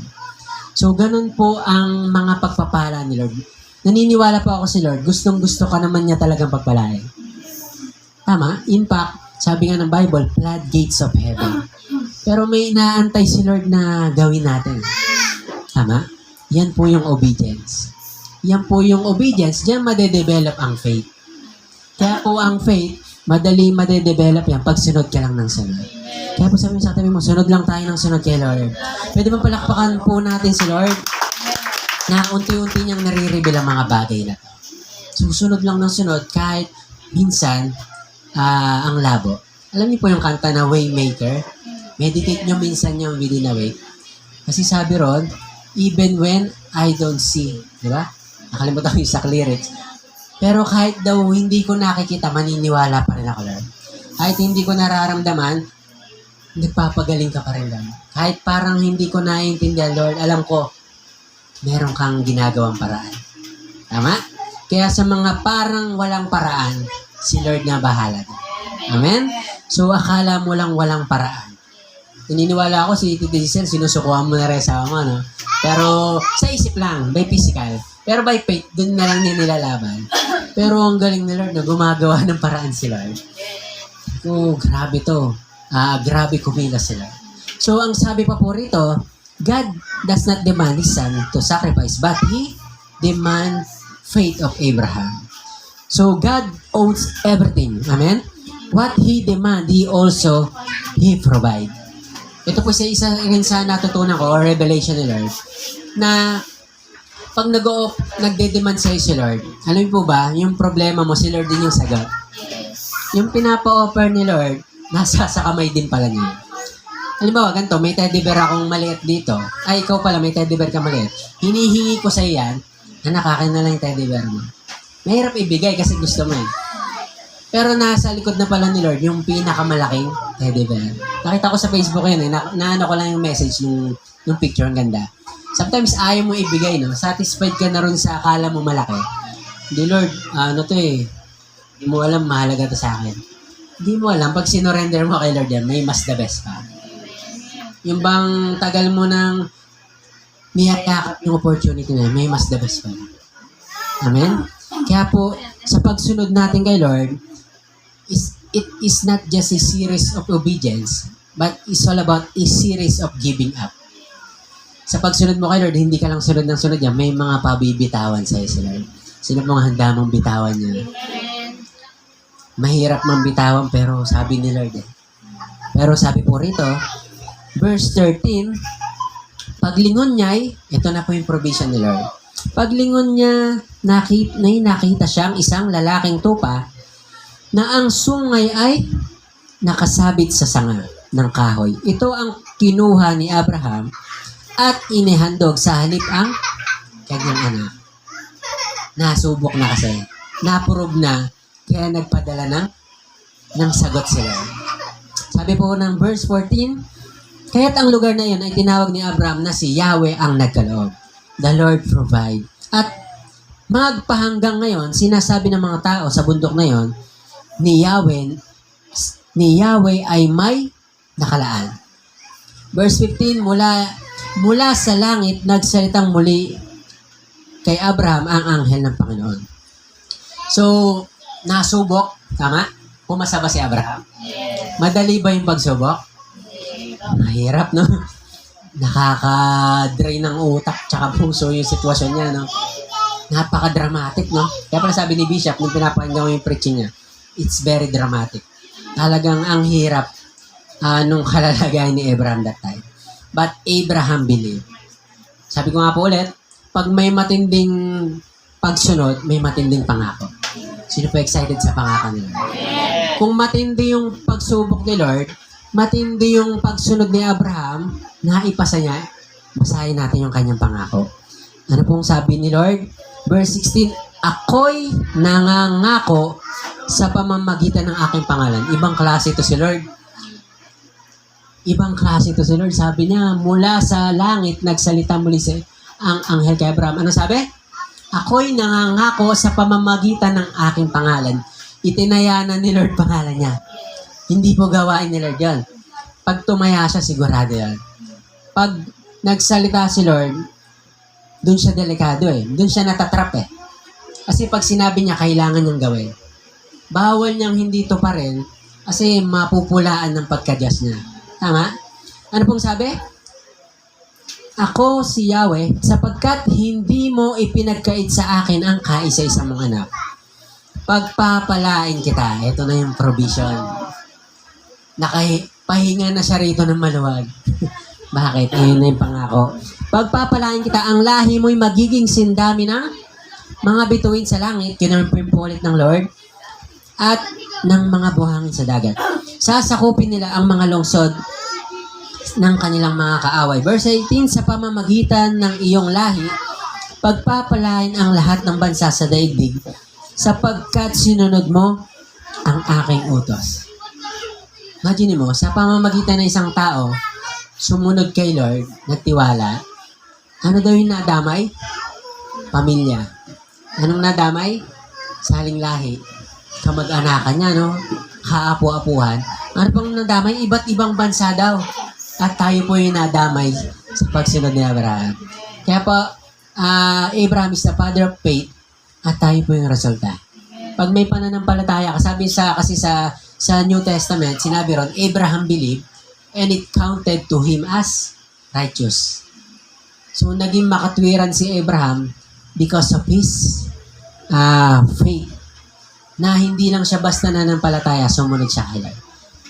So, ganun po ang mga pagpapala ni Lord. Naniniwala po ako si Lord, gustong-gusto ka naman niya talagang pagpalain. Tama? In fact, sabi nga ng Bible, floodgates of heaven. Pero may inaantay si Lord na gawin natin. Tama? Yan po yung obedience. Yan po yung obedience, diyan madedevelop ang faith. Kaya po ang faith, madali madedevelop yan pag sunod ka lang ng sunod. Kaya po sabi mo sa tabi mo, sunod lang tayo ng sunod kay Lord. Pwede bang palakpakan po natin si Lord na unti-unti niyang nare-reveal ang mga bagay na to. Susunod lang ng sunod kahit minsan ang labo. Alam niyo po yung kanta na Waymaker? Meditate niyo minsan yung within a week. Kasi sabi ron, even when I don't see. Di ba? Nakalimutan ko yung sa lyrics. Pero kahit daw hindi ko nakikita, maniniwala pa rin ako, Lord. Kahit hindi ko nararamdaman, nagpapagaling ka pa rin, Lord. Kahit parang hindi ko naiintindihan, Lord, alam ko, meron kang ginagawang paraan. Tama? Kaya sa mga parang walang paraan, si Lord na bahala. Amen? So, akala mo lang walang paraan. Naniniwala ako si Tito Giselle, sinusukuhan mo na rin sa mo, no? Pero sa isip lang, by physical. Pero by faith, dun na lang niya nilalaban. Pero ang galing ni Lord na gumagawa ng paraan si Lord. Oh, grabe to. Grabe kumilos sila. So, ang sabi pa po rito, God does not demand His Son to sacrifice, but He demands faith of Abraham. So, God owns everything. Amen? What He demands, He provide. Ito po isa rin sa natutunan ko, or revelation ni Lord, na pag nagde-demand sa'yo si Lord, alam mo po ba, yung problema mo, si Lord din yung sagot. Yung pinapa-offer ni Lord, nasa sa kamay din pala niya. Halimbawa, ganito, may teddy bear akong maliit dito. Ay, ikaw pala, may teddy bear ka maliit. Hinihingi ko sa'yo yan, na nakakin na lang yung teddy bear mo. Mahirap ibigay kasi gusto mo eh. Pero nasa likod na pala ni Lord, yung pinakamalaking teddy bear. Nakita ko sa Facebook yun eh, naano ko lang yung message, yung picture, ang ganda. Sometimes ayaw mo ibigay, no? Satisfied ka na rin sa akala mo malaki. Hindi, Lord, ano to eh, hindi mo alam, mahalaga to sa akin. Hindi mo alam, pag sinorender mo kay Lord yan, may mas the best pa. Yung bang tagal mo nang niyayakap yung opportunity na may mas the best pa. Amen? Kaya po, sa pagsunod natin kay Lord, it is not just a series of obedience, but it's all about a series of giving up. Sa pagsunod mo kay Lord, hindi ka lang sunod ng sunod yan, may mga pabibitawan sa'yo si Lord. Sino mga handa mong bitawan niya? Mahirap mang bitawan, pero sabi ni Lord eh. Pero sabi po rito, verse 13, paglingon niya, ito na po yung provision ni Lord. Paglingon niya, nakita siyang isang lalaking tupa na ang sungay ay nakasabit sa sanga ng kahoy. Ito ang kinuha ni Abraham at inihandog sa halip ang kanyang anak. Nasubok na kasi. Naprove na, kaya nagpadala ng sagot sila. Sabi po ng verse 14, kaya't ang lugar na iyon ay tinawag ni Abraham na si Yahweh ang nagkaloob. The Lord provide. At magpahanggang ngayon, sinasabi ng mga tao sa bundok na iyon, ni Yahweh ay may nakalaan. Verse 15, mula sa langit, nagsalitang muli kay Abraham ang anghel ng Panginoon. So, nasubok, tama? Pumasa ba si Abraham? Madali ba yung pagsubok? Mahirap, no? Nakaka-drain ng utak tsaka puso yung sitwasyon niya, no? Napaka-dramatic, no? Kaya pala sabi ni Bishop, nung pinapakinggan ko yung preaching niya, it's very dramatic. Talagang ang hirap nung kalalagayan ni Abraham that time. But Abraham believed. Sabi ko nga po ulit, pag may matinding pagsunod, may matinding pangako. Sino po excited sa pangako ni Lord? Kung matindi yung pagsubok ni Lord, matindi yung pagsunod ni Abraham, naipasa niya, basahin natin yung kanyang pangako. Ano pong sabi ni Lord? Verse 16, ako'y nangangako sa pamamagitan ng aking pangalan. Ibang klase ito si Lord. Ibang klase ito si Lord. Sabi niya, mula sa langit, nagsalita muli ang anghel kay Abraham. Ano sabi? Ako'y nangangako sa pamamagitan ng aking pangalan. Itinaya na ni Lord pangalan niya. Hindi po gawain ni Lord yan. Pag tumaya siya, sigurado yan. Pag nagsalita si Lord, dun siya delikado eh. Dun siya natatrap eh. Kasi pag sinabi niya, kailangan niyang gawin. Bawal niyang hindi to pa rin kasi mapupulaan ng pagka-Diyos niya. Tama? Ano pong sabi? Ako si Yahweh, sapagkat hindi mo ipinagkait sa akin ang kaisa-isa mong anak. Pagpapalain kita. Ito na yung provision. Pahinga na siya rito ng maluwag. Bakit? Ayun na yung pangako. Pagpapalain kita, ang lahi mo'y magiging sindami ng mga bituin sa langit, kinonfirm po ulit ng Lord, at ng mga buhangin sa dagat. Sasakupin nila ang mga lungsod ng kanilang mga kaaway. Verse 18, sa pamamagitan ng iyong lahi, pagpapalain ang lahat ng bansa sa daigdig, sapagkat sinunod mo ang aking utos. Imagine mo, sa pamamagitan ng isang tao, sumunod kay Lord, nagtiwala, ano daw yung nadamay? Pamilya. Anong nadamay? Saling lahi. Kamag-anakan niya, no? Kaapu-apuhan. Ano pang nadamay? Iba't ibang bansa daw. At tayo po yung nadamay sa pagsunod ni Abraham. Kaya po, Abraham is the father of faith at tayo po yung resulta. Pag may pananampalataya, kasi sa New Testament, sinabi ron, Abraham believed and it counted to him as righteous. So, naging makatwiran si Abraham because of his faith. Na hindi lang siya basta nananampalataya, sumunod siya kay Lord.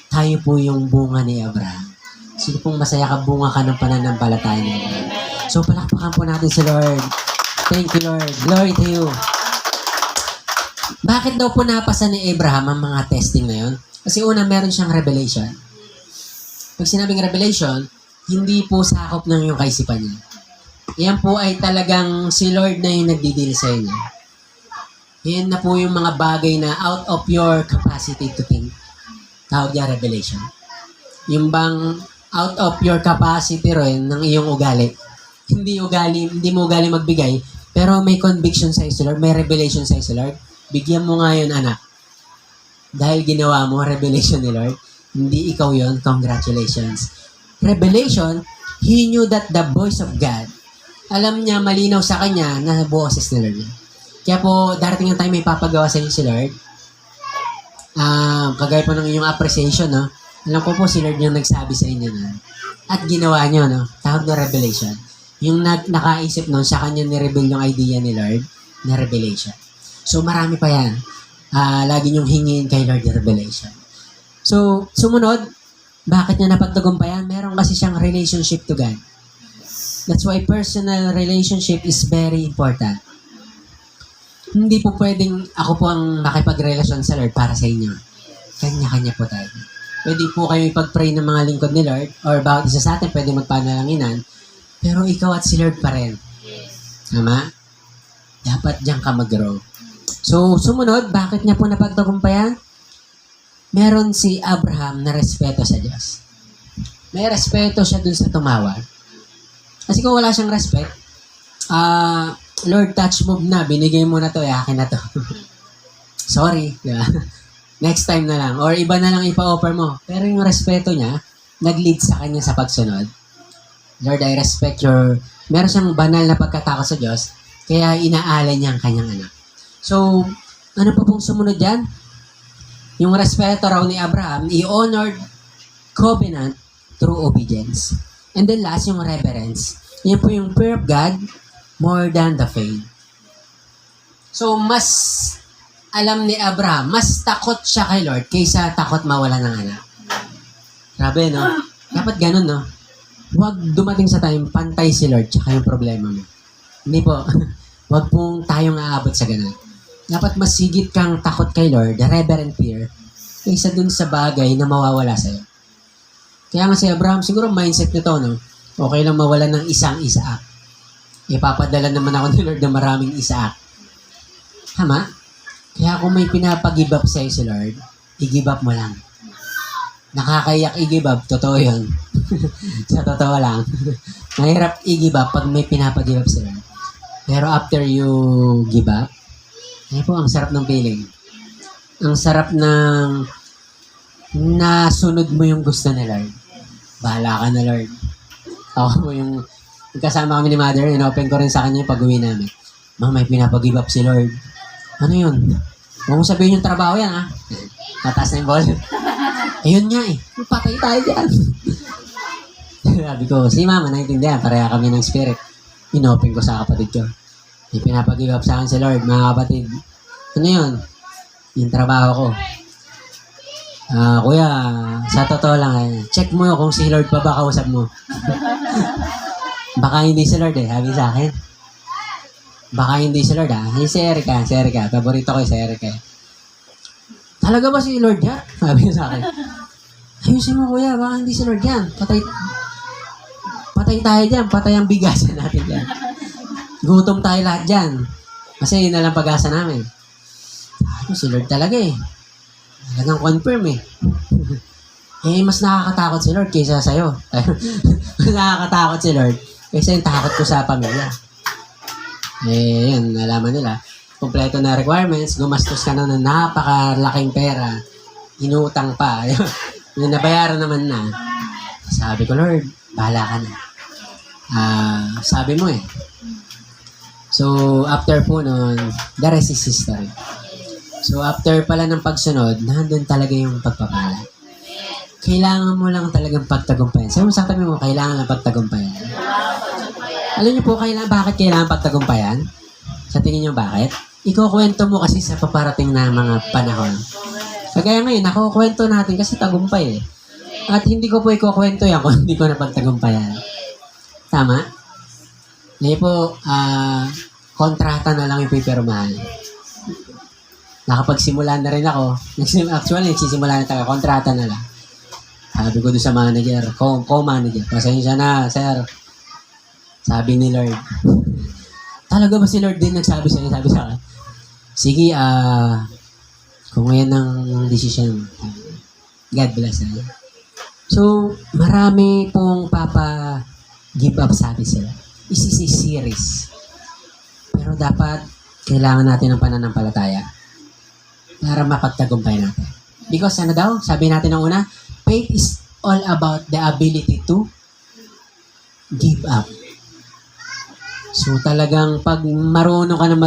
Tayo po yung bunga ni Abraham. Sino pong masaya ka, bunga ka ng pananampalataya ni Abraham. So, palakpakan po natin si Lord. Thank you, Lord. Glory to you. Bakit daw po napasa ni Abraham ang mga testing na yun? Kasi una, meron siyang revelation. Pag sinabing revelation, hindi po sakop ng yung kaisipan niya. Yan po ay talagang si Lord na yung nagdidil sa inyo. Yan na po yung mga bagay na out of your capacity to think. Tawag niya revelation. Yung bang out of your capacity rin ng iyong ugali. Hindi mo ugali magbigay, pero may conviction sa si Lord, may revelation sa si Lord. Bigyan mo nga yun, anak. Dahil ginawa mo, revelation ni Lord. Hindi ikaw yun, congratulations. Revelation, he knew that the voice of God, alam niya, malinaw sa kanya na boses ni Lord. Kaya po, darating ang time may papagawa sa inyo si Lord. Kagaya po ng inyong appreciation, no? Alam ko po si Lord yung nagsabi sa inyo na. At ginawa nyo, no? Tawag na revelation. Yung nakaisip nun, sa kanya ni-reveal yung idea ni Lord na revelation. So, marami pa yan. Lagi nyong hingin kay Lord yung revelation. So, sumunod, bakit niya napagtagumpayan? Meron kasi siyang relationship to God. That's why personal relationship is very important. Hindi po pwedeng ako po ang makipagrelasyon sa Lord para sa inyo. Kanya-kanya po tayo. Pwede po kayo ipag-pray ng mga lingkod ni Lord or bawat isa sa atin pwede magpanalanginan, pero ikaw at si Lord pa rin. Tama? Dapat diyan ka mag-grow. So, sumunod, bakit niya po napagtagumpayan? Meron si Abraham na respeto sa Diyos. May respeto siya dun sa tumawag. Kasi kung wala siyang respect, Lord, touch move na, binigay mo na to, akin na to. Sorry. Diba? Next time na lang. Or iba na lang ipa-offer mo. Pero yung respeto niya, nag-lead sa kanya sa pagsunod. Lord, I respect your... Meron siyang banal na pagkatakot sa Diyos, kaya inaalay niya ang kanyang anak. So, ano pa pong sumunod dyan? Yung respeto raw ni Abraham, i-honored covenant through obedience. And then last, yung reverence. Yan po yung fear of God more than the faith. So, mas alam ni Abraham, mas takot siya kay Lord kaysa takot mawala ng anak. Grabe, no? Dapat ganun, no? Huwag dumating sa time, pantay si Lord tsaka yung problema mo. Hindi po. Huwag pong tayong aabot sa ganun. Dapat mas higit kang takot kay Lord, the reverent fear, kaysa dun sa bagay na mawawala sa'yo. Kaya nga si Abraham, siguro mindset nito, no? Okay lang mawala ng isang Isaac. Ipapadala naman ako ni Lord ng maraming Isaac. Tama? Kaya kung may pinapag-give up sa'yo si Lord, i-give up mo lang. Nakakayak i-give up, totoo yun. Sa totoo lang. Mahirap i-give up pag may pinapag-give up si Lord. Pero after you give up, ay po, ang sarap ng feeling. Ang sarap ng nasunod mo yung gusto ni Lord. Bahala ka na, Lord. Ako po yung kasama kami ni Mother, in-open ko rin sa kanya yung pag-uwi namin. May pinapag-give up si Lord. Ano yun? Huwag mo sabihin yung trabaho yan, ha? Mataas na yung volume. Ayun nga eh. Patay tayo dyan. Sabi ko, si Mama, naintindihan. Pareha kami ng spirit. In-open ko sa kapatid ko. May pinapag-give up sa akin si Lord, mga kapatid. Ano yun? Yung trabaho ko. Kuya, sa totoo lang, check mo kung si Lord pa ba kausap mo. Baka hindi si Lord sabi sa akin. Baka hindi si Lord si Erica. Paborito ko si Erica. Talaga ba si Lord yan? Sabi niya sa akin. Ayusin mo kuya, baka hindi si Lord yan. Patay tayo dyan. Patay ang bigasan natin dyan. Gutom tayo lahat dyan. Kasi yun na lang pag-asa namin. Si Lord talaga Talagang confirm mas nakakatakot si Lord kaysa sa'yo. Mas nakakatakot si Lord kaysa yung takot ko sa pamilya. Yun, nalaman nila. Kompleto na requirements, gumastos ka na ng napakalaking pera. Inutang pa. Yung nabayaran naman na. Sabi ko, Lord, bahala ka na. Sabi mo So, after po nun, the rest is history. So, after pala ng pagsunod, nandun talaga yung pagpapala. Kailangan mo lang talagang pagtagumpayan. Sabi mo sa tabi mo, kailangan lang pagtagumpayan. Alam niyo po, bakit kailangan pagtagumpayan? Sa tingin niyo bakit? Ikukwento mo kasi sa paparating na mga panahon. Kagaya ngayon, nakukwento natin kasi tagumpay At hindi ko po ikukwento yan kung hindi ko napagtagumpayan. Tama? Ngayon po, kontrata na lang yung pipirmahan. Nakapagsimula na rin ako. Actually, nagsisimula na tayo. Kontrata na lang. Sabi ko doon sa manager, co-manager, pasensya na, sir. Sabi ni Lord. Talaga ba si Lord din nagsabi sa inyo? Sabi sa akin, sige, kung yan ang decision, God bless. So, marami pong give up sabi sila. Isisi series. Pero dapat, kailangan natin ng pananampalataya para mapagtagumpay natin. Because ano daw, sabi natin ng una, faith is all about the ability to give up. So talagang pag marunong ka na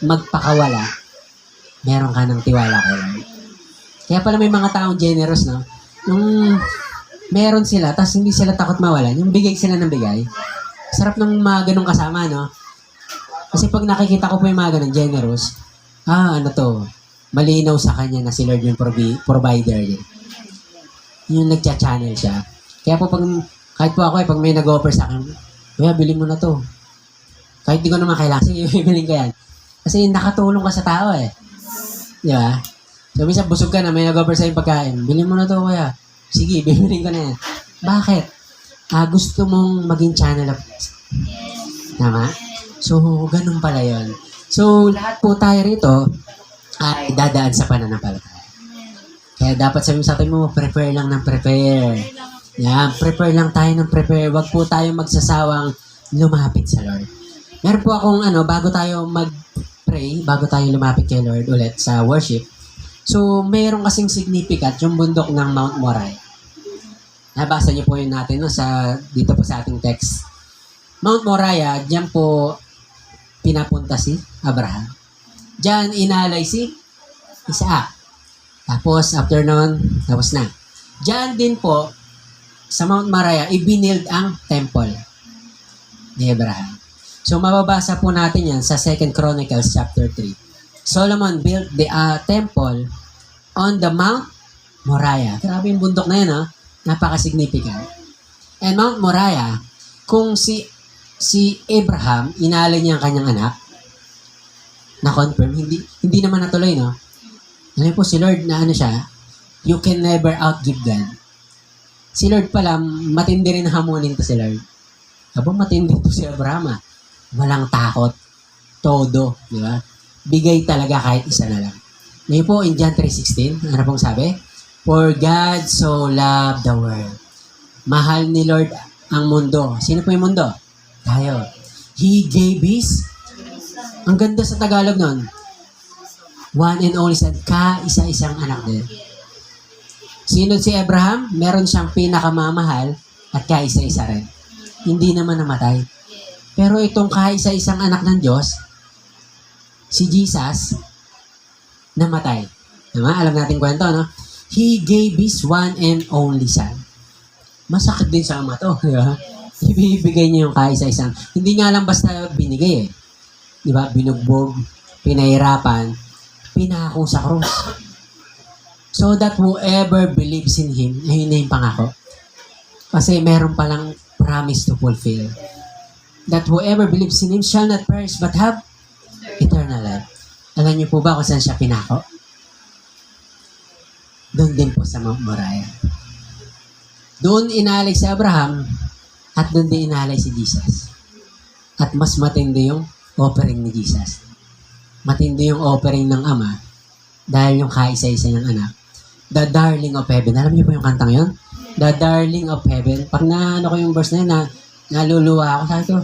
magpakawala, meron ka ng tiwala kay Lord. Kaya pala may mga taong generous, no? Yung meron sila, tapos hindi sila takot mawalan, yung bigay sila ng bigay. Sarap ng mga ganong kasama, no? Kasi pag nakikita ko po yung mga ganong generous, malinaw sa kanya na si Lord yung provider niya. Yung nagcha-channel siya. Kaya po kahit po ako pag may nag-offer sa akin, kuya, bilhin mo na to. Kahit di ko naman kailangan, sige, bilhin ka yan. Kasi nakatulong ka sa tao Di ba? So, minsan busog ka na, may nag-offer sa yung pagkain. Bilhin mo na to, kuya. Sige, bilhin ka na yan. Bakit? Gusto mong maging channel of Tama? So, ganun pala yun. So, lahat po tayo rito, ay dadaan sa pananampalataya. Kaya dapat sabihin sa atin mo, prepare lang ng prepare. Yan, prepare lang tayo ng prepare. Huwag po tayo magsasawang lumapit sa Lord. Meron po akong bago tayo mag-pray, bago tayo lumapit kay Lord ulit sa worship. So, meron kasing significant yung bundok ng Mount Moriah. Nabasa niyo po yun natin dito po sa ating text. Mount Moriah, diyan po pinapunta si Abraham. Diyan inalay si Isaac. Tapos, after nun, tapos na. Diyan din po, sa Mount Moriah, ibinild ang temple ni Abraham. So, mababasa po natin yan sa 2 Chronicles chapter 3. Solomon built the temple on the Mount Moriah. Grabe yung bundok na yan, Napaka-significant. And Mount Moriah, kung si Abraham, inalay niya ang kanyang anak, na-confirm, hindi naman natuloy, no? Alam po, si Lord na siya, you can never outgive God. Si Lord pala, matindi rin hamunin to si Lord. Matindi to si Abraham, Walang takot. Todo, di ba? Bigay talaga kahit isa na lang. Ngayon po, in John 3:16, ano pong sabi? For God so loved the world. Mahal ni Lord ang mundo. Sino po yung mundo? Tayo. He gave His Ang ganda sa Tagalog nun, one and only son, kaisa-isang anak din. Sino si Abraham? Meron siyang pinakamamahal at kaisa-isa rin. Hindi naman namatay. Pero itong kaisa-isang anak ng Diyos, si Jesus, namatay. Diba? Alam natin kwento, no? He gave His one and only son. Masakit din sa ama to, di ba? Ibibigay niya yung kaisa-isang. Hindi nga lang basta binigay eh. Di ba? Binugbog, pinahirapan, pinako sa krus. So that whoever believes in Him, ayun na yung pangako. Kasi meron palang promise to fulfill. That whoever believes in Him shall not perish but have eternal life. Alam niyo po ba kung saan siya pinako? Doon din po sa Mount Moriah. Doon inalay si Abraham at doon din inalay si Jesus. At mas matindi yung offering ni Jesus. Matindi yung offering ng Ama dahil yung kaisa-isa ng anak. The darling of heaven. Alam niyo po yung kantang yun? The darling of heaven. Pag naano ko yung verse na yun, naluluwa ako. Sabi ko,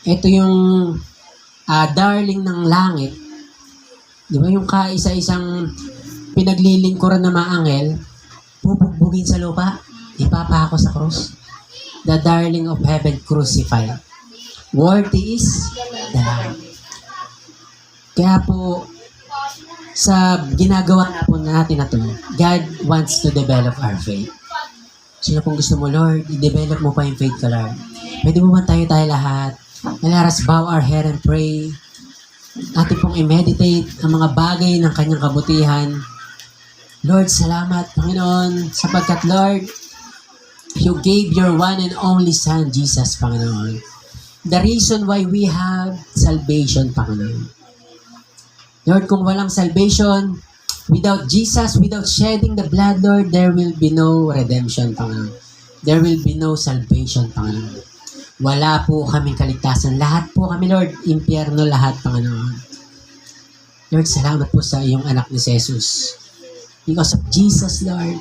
ito yung darling ng langit. Di ba yung kaisa-isang pinaglilingkuran na mga anghel, pupugbugin sa lupa, ipapako sa krus. The darling of heaven crucified. Worthy is the Lamb. Kaya po, sa ginagawa na po natin na to, God wants to develop our faith. Sino pong gusto mo, Lord, i-develop mo pa yung faith ko, Lord. Pwede mo ba tayo lahat? Let us bow our head and pray. Atin pong i-meditate ang mga bagay ng kanyang kabutihan. Lord, salamat, Panginoon, sapagkat, Lord, You gave Your one and only Son, Jesus, Panginoon. The reason why we have salvation, Panginoon. Lord, kung walang salvation, without Jesus, without shedding the blood, Lord, there will be no redemption, Panginoon. There will be no salvation, Panginoon. Wala po kaming kaligtasan. Lahat po kami, Lord, impyerno lahat, Panginoon. Lord, salamat po sa iyong anak ni Jesus. Because of Jesus, Lord.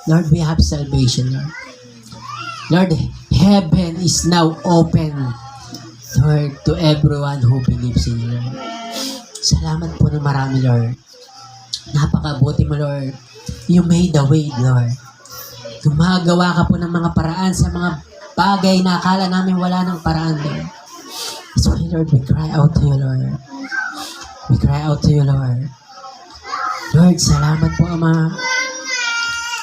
Lord, we have salvation, Lord. Lord, heaven is now open, Lord, to everyone who believes in You, Lord. Salamat po na marami, Lord. Napakabuti mo, Lord. You made the way, Lord. Gumagawa ka po ng mga paraan sa mga bagay na akala namin wala ng paraan, Lord. So, Lord, we cry out to You, Lord. We cry out to You, Lord. Lord, salamat po, Ama.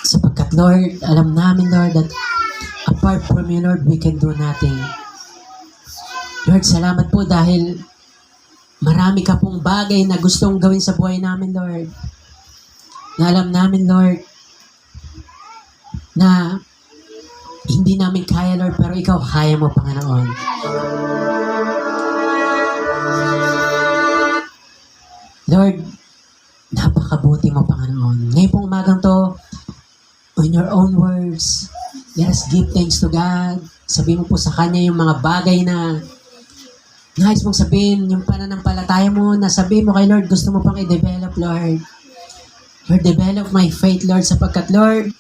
Sapagkat, Lord, alam namin, Lord, that apart from You, Lord, we can do nothing. Lord, salamat po dahil marami ka pong bagay na gustong gawin sa buhay namin, Lord. Na alam namin, Lord, na hindi namin kaya, Lord, pero Ikaw kaya mo, Panginoon. Lord, napakabuti mo, Panginoon. Ngayon pong umagang to, in Your own words, let us give thanks to God. Sabihin mo po sa Kanya yung mga bagay na nais mong sabihin, yung pananampalataya mo, na sabihin mo kay Lord, gusto mo pang i-develop, Lord. Lord, develop my faith, Lord, sapagkat, Lord,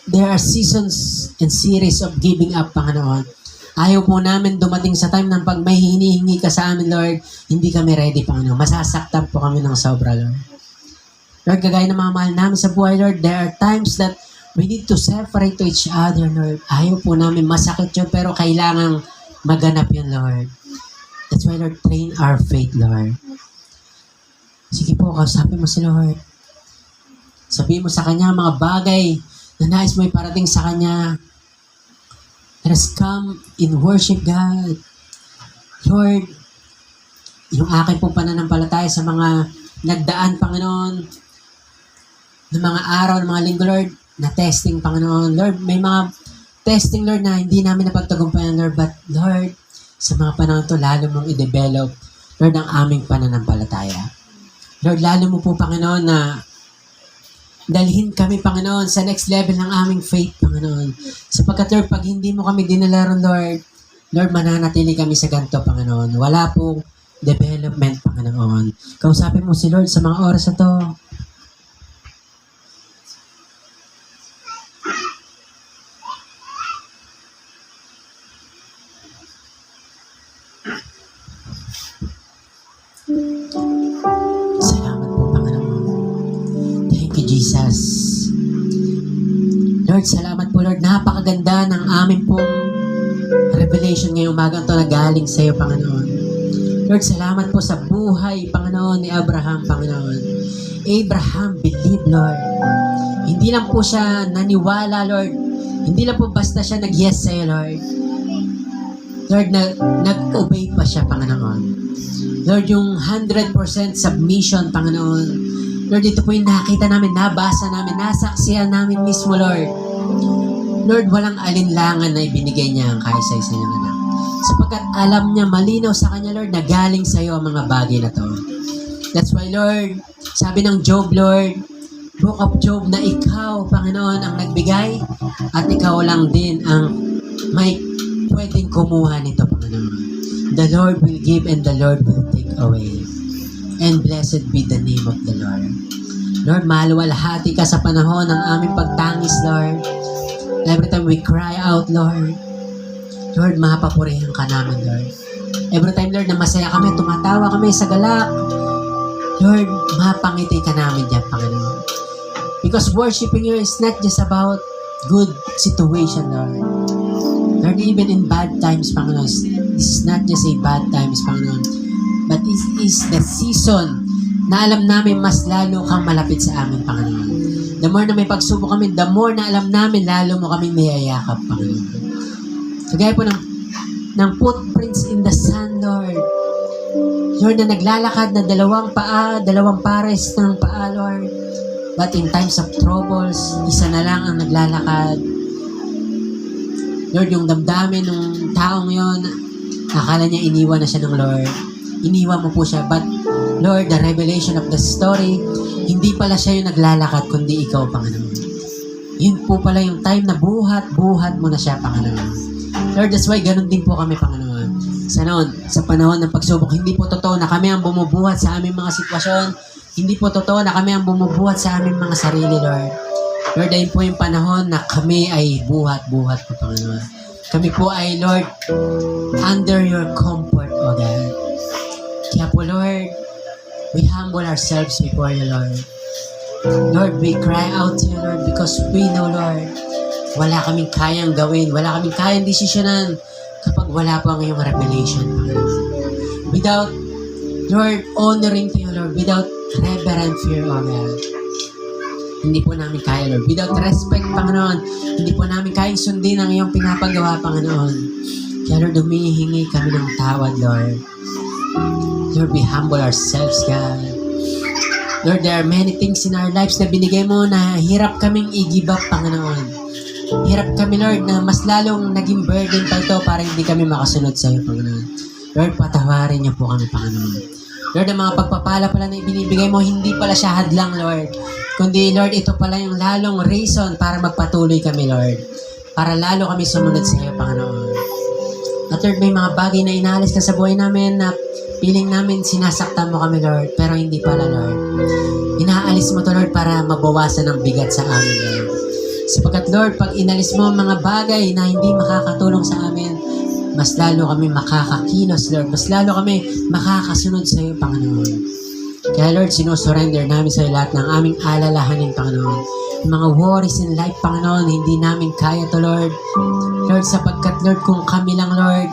there are seasons and series of giving up, Panginoon. Ayaw po namin dumating sa time ng pag may hinihingi ka sa amin, Lord, hindi kami ready, Panginoon. Masasaktan po kami ng sobra, Lord. Lord, kagaya ng mga mahal namin sa buhay, Lord, there are times that we need to separate to each other, Lord. Ayaw po namin, masakit yun, pero kailangang maganap yun, Lord. That's why, Lord, train our faith, Lord. Sige po, kausapin mo si Lord. Sabihin mo sa Kanya mga bagay na nais mo iparating sa Kanya. Let us come in worship, God. Lord, yung akin pong pananampalataya sa mga nagdaan, Panginoon, ng mga araw, ng mga linggo, Lord, na testing, Panginoon. Lord, may mga testing, Lord, na hindi namin napagtagumpayan, Lord, but, Lord, sa mga panahon to, lalo mong i-develop, Lord, ang aming pananampalataya. Lord, lalo mo po, Panginoon, na dalhin kami, Panginoon, sa next level ng aming faith, Panginoon. Sapagkat, Lord, pag hindi mo kami dinala ron, Lord, mananatili kami sa ganito, Panginoon. Wala pong development, Panginoon. Kausapin mo si Lord sa mga oras na to. napakaganda ng aming pong revelation ngayong umaga ito na galing sa iyo, Panginoon. Lord, salamat po sa buhay, Panginoon, ni Abraham, Panginoon. Abraham believed, Lord. Hindi lang po siya naniwala, Lord. Hindi lang po basta siya nag-yes sa iyo, Lord. Lord, nag-obey pa siya, Panginoon. Lord, yung 100% submission, Panginoon. Lord, ito po yung nakita namin, nabasa namin, nasaksihan namin mismo, Lord. Lord, walang alinlangan na ibinigay niya ang kaisa-isa niyang anak. Sapagkat alam niya, malinaw sa kanya, Lord, na galing sa iyo ang mga bagay na to. That's why, Lord, sabi ng Job, Lord, Book of Job, na ikaw, Panginoon, ang nagbigay at ikaw lang din ang may pwedeng kumuha nito, Panginoon. The Lord will give and the Lord will take away. And blessed be the name of the Lord. Lord, maluwalhati ka sa panahon ng aming pagtangis, Lord. Every time we cry out, Lord, Lord, mapapurihan ka namin, Lord. Every time, Lord, na masaya kami, tumatawa kami sa galak, Lord, mapangiti ka namin dyan, Panginoon. Because worshiping you is not just about good situation, Lord. Lord, even in bad times, Panginoon, this is not just a bad times, Panginoon, but it is the season na alam namin mas lalo kang malapit sa amin, Panginoon. The more na may pagsubok kami, the more na alam namin, lalo mo kami niyayakap, Panginoon. Kagaya po ng footprints in the sun, Lord. Lord, na naglalakad na dalawang pares ng paa, Lord. But in times of troubles, isa na lang ang naglalakad. Lord, yung damdamin ng taong yon, akala niya iniwan na siya ng Lord. Iniwan mo po siya. But, Lord, the revelation of the story, hindi pala siya yung naglalakad, kundi ikaw, Panginoon. Yun po pala yung time na buhat mo na siya, Panginoon. Lord, that's why ganun din po kami, Panginoon. Sa panahon ng pagsubok, hindi po totoo na kami ang bumubuhat sa aming mga sitwasyon. Hindi po totoo na kami ang bumubuhat sa aming mga sarili, Lord. Lord, ayun po yung panahon na kami ay buhat po, Panginoon. Kami po ay, Lord, under your comfort, O God. Kaya po, Lord, we humble ourselves before you, Lord. Lord, we cry out to you, Lord, because we know, Lord, wala kaming kayang gawin, wala kaming kayang desisyonan kapag wala po ang iyong revelation, Panginoon. Without, Lord, honoring to you, Lord, without reverent fear, O God. Hindi po namin kaya, Lord. Without respect, Panginoon, hindi po namin kayang sundin ang iyong pinapagawa, Panginoon. Kaya, Lord, humihingi kami ng tawad, Lord. Lord, we humble ourselves, God. Lord, there are many things in our lives na binigay mo na hirap kaming i-give up, Panginoon. Hirap kami, Lord, na mas lalong naging burden pa ito para hindi kami makasunod sa iyo, Panginoon. Lord, patawarin niyo po kami, Panginoon. Lord, ang mga pagpapala pala na ibinibigay mo, hindi pala siya hadlang, Lord. Kundi, Lord, ito pala yung lalong reason para magpatuloy kami, Lord. Para lalo kami sumunod sa iyo, Panginoon. At Lord, may mga bagay na inaalis ka sa buhay namin na feeling namin sinasaktan mo kami, Lord. Pero hindi pala, Lord. Inaalis mo to, Lord, para mabawasan ang bigat sa amin, Lord. Sapagkat, Lord, pag inalis mo ang mga bagay na hindi makakatulong sa amin, mas lalo kami makakakilos, Lord. Mas lalo kami makakasunod sa iyo, Panginoon. Kaya, Lord, sinusurrender namin sa iyo lahat ng aming alalahanin, Panginoon. Yung mga worries in life, Panginoon, hindi namin kaya to, Lord. Lord, sapagkat, Lord, kung kami lang, Lord,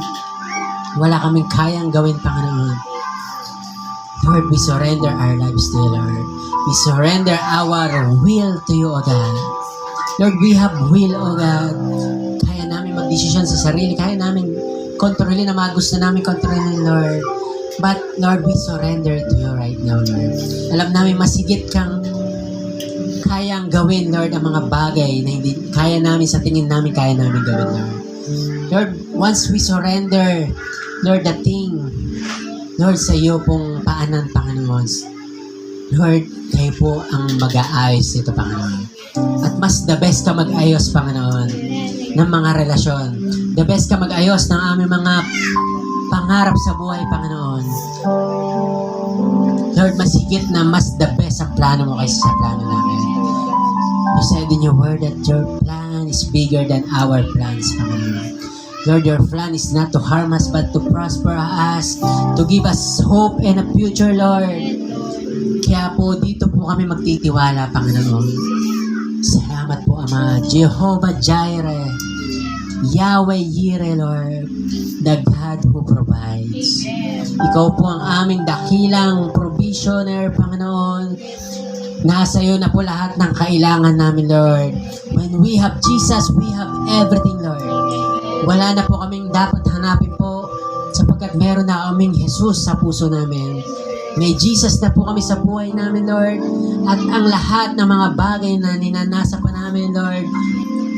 wala kaming kayang gawin, Panginoon. Lord, we surrender our lives to you, Lord. We surrender our will to you, O God. Lord, we have will, O God. Kaya namin magdesisyon sa sarili. Kaya namin kontrolin na mga gusto namin kontrolin, Lord. But, Lord, we surrender to you right now, Lord. Alam namin masigit kang kayang gawin, Lord, ang mga bagay na hindi kaya namin sa tingin namin kaya namin gawin, Lord. Lord, once we surrender, Lord, the thing, Lord, sa iyo pong paanan, Panginoon. Lord, kayo po ang mag-aayos nito, Panginoon. At mas the best ka mag-ayos, Panginoon, ng mga relasyon. The best ka mag-ayos ng aming mga pangarap sa buhay, Panginoon. Lord, masigit na mas the best ang plano mo kaysa sa plano namin. You said in your word that your plan is bigger than our plans, Panginoon. Lord, your plan is not to harm us, but to prosper us, to give us hope and a future, Lord. Kaya po, dito po kami magtitiwala, Panginoon. Salamat po, Ama. Jehovah Jireh. Yahweh Yireh, Lord, the God who provides. Ikaw po ang aming dakilang provisioner, Panginoon. Nasa iyo na po lahat ng kailangan namin, Lord. When we have Jesus, we have everything, Lord. Wala na po kaming dapat hanapin po sapagkat meron na kaming Jesus sa puso namin. May Jesus na po kami sa buhay namin, Lord. At ang lahat ng mga bagay na ninanasa pa namin, Lord,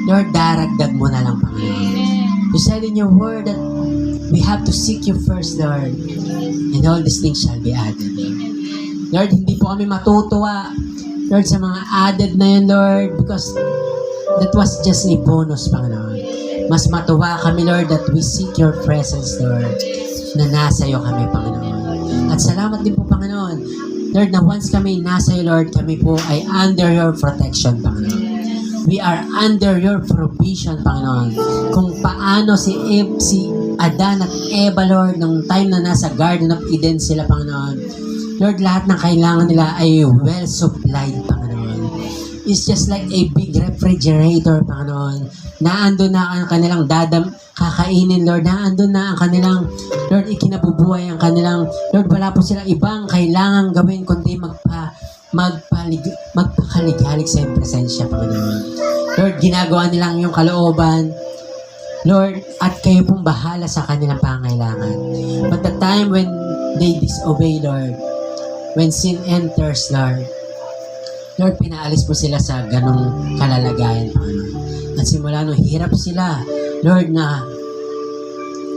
Lord, daragdag mo na lang, Panginoon. You said in your word that we have to seek you first, Lord. And all these things shall be added, Lord. Lord, hindi po kami matutuwa, Lord, sa mga added na yun, Lord, because that was just a bonus, Panginoon. Mas matuwa kami, Lord, that we seek your presence, Lord, na nasa iyo kami, Panginoon. At salamat din po, Panginoon, Lord, na once kami nasa iyo, Lord, kami po ay under your protection, Panginoon. We are under your provision, Panginoon. Kung paano si Adan at Eva, Lord, nung time na nasa Garden of Eden sila, Panginoon, Lord, lahat ng kailangan nila ay well supplied, Panginoon. It's just like a big refrigerator, Panginoon. Naandun na ang kanilang kakainin, Lord. Naandun na ang kanilang, Lord, ikinabubuhay ang kanilang, Lord, wala po silang ibang kailangan gawin kundi magpakaligalig sa iyong presensya, Panginoon. Lord, ginagawa nilang yung kalooban, Lord, at kayo pong bahala sa kanilang pangailangan. But the time when they disobey, Lord, when sin enters, Lord, Lord, pinaalis po sila sa ganong kalalagayan, Panginoon. At simula nung hirap sila, Lord, na